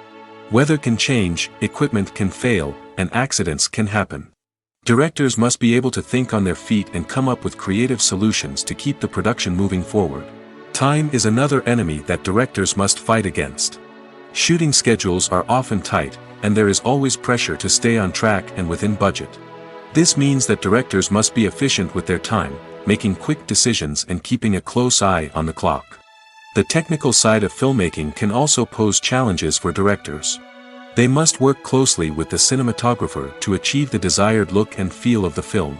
Weather can change, equipment can fail, and accidents can happen. Directors must be able to think on their feet and come up with creative solutions to keep the production moving forward. Time is another enemy that directors must fight against. Shooting schedules are often tight, and there is always pressure to stay on track and within budget. This means that directors must be efficient with their time, making quick decisions and keeping a close eye on the clock. The technical side of filmmaking can also pose challenges for directors. They must work closely with the cinematographer to achieve the desired look and feel of the film.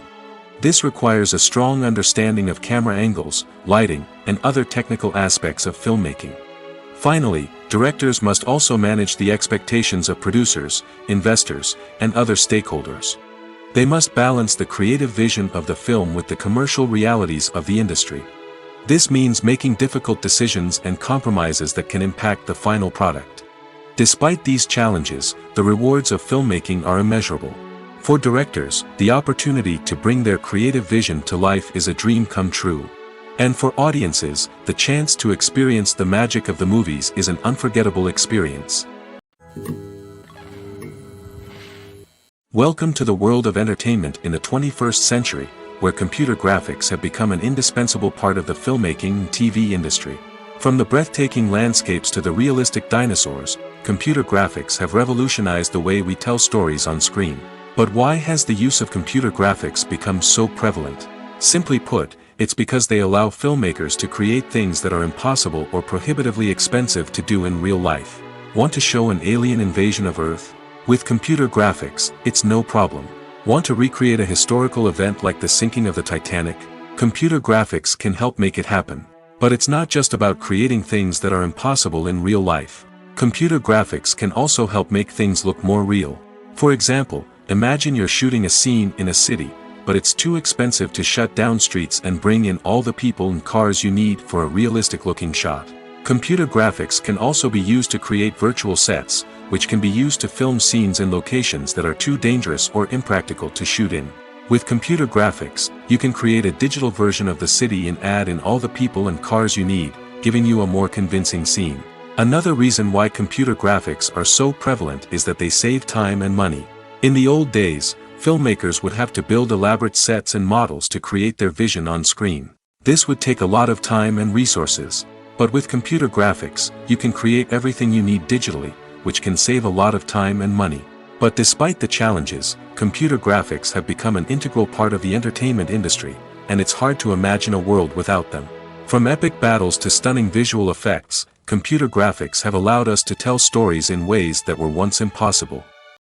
This requires a strong understanding of camera angles, lighting, and other technical aspects of filmmaking. Finally, directors must also manage the expectations of producers, investors, and other stakeholders. They must balance the creative vision of the film with the commercial realities of the industry. This means making difficult decisions and compromises that can impact the final product. Despite these challenges, the rewards of filmmaking are immeasurable. For directors, the opportunity to bring their creative vision to life is a dream come true. And for audiences, the chance to experience the magic of the movies is an unforgettable experience. Welcome to the world of entertainment in the 21st century, where computer graphics have become an indispensable part of the filmmaking and TV industry. From the breathtaking landscapes to the realistic dinosaurs, computer graphics have revolutionized the way we tell stories on screen. But why has the use of computer graphics become so prevalent? Simply put, it's because they allow filmmakers to create things that are impossible or prohibitively expensive to do in real life. Want to show an alien invasion of Earth? With computer graphics, it's no problem. Want to recreate a historical event like the sinking of the Titanic? Computer graphics can help make it happen. But it's not just about creating things that are impossible in real life. Computer graphics can also help make things look more real. For example, imagine you're shooting a scene in a city, but it's too expensive to shut down streets and bring in all the people and cars you need for a realistic-looking shot. Computer graphics can also be used to create virtual sets, which can be used to film scenes in locations that are too dangerous or impractical to shoot in. With computer graphics, you can create a digital version of the city and add in all the people and cars you need, giving you a more convincing scene. Another reason why computer graphics are so prevalent is that they save time and money. In the old days, filmmakers would have to build elaborate sets and models to create their vision on screen. This would take a lot of time and resources. But with computer graphics, you can create everything you need digitally, which can save a lot of time and money. But despite the challenges, computer graphics have become an integral part of the entertainment industry, and it's hard to imagine a world without them. From epic battles to stunning visual effects, computer graphics have allowed us to tell stories in ways that were once impossible.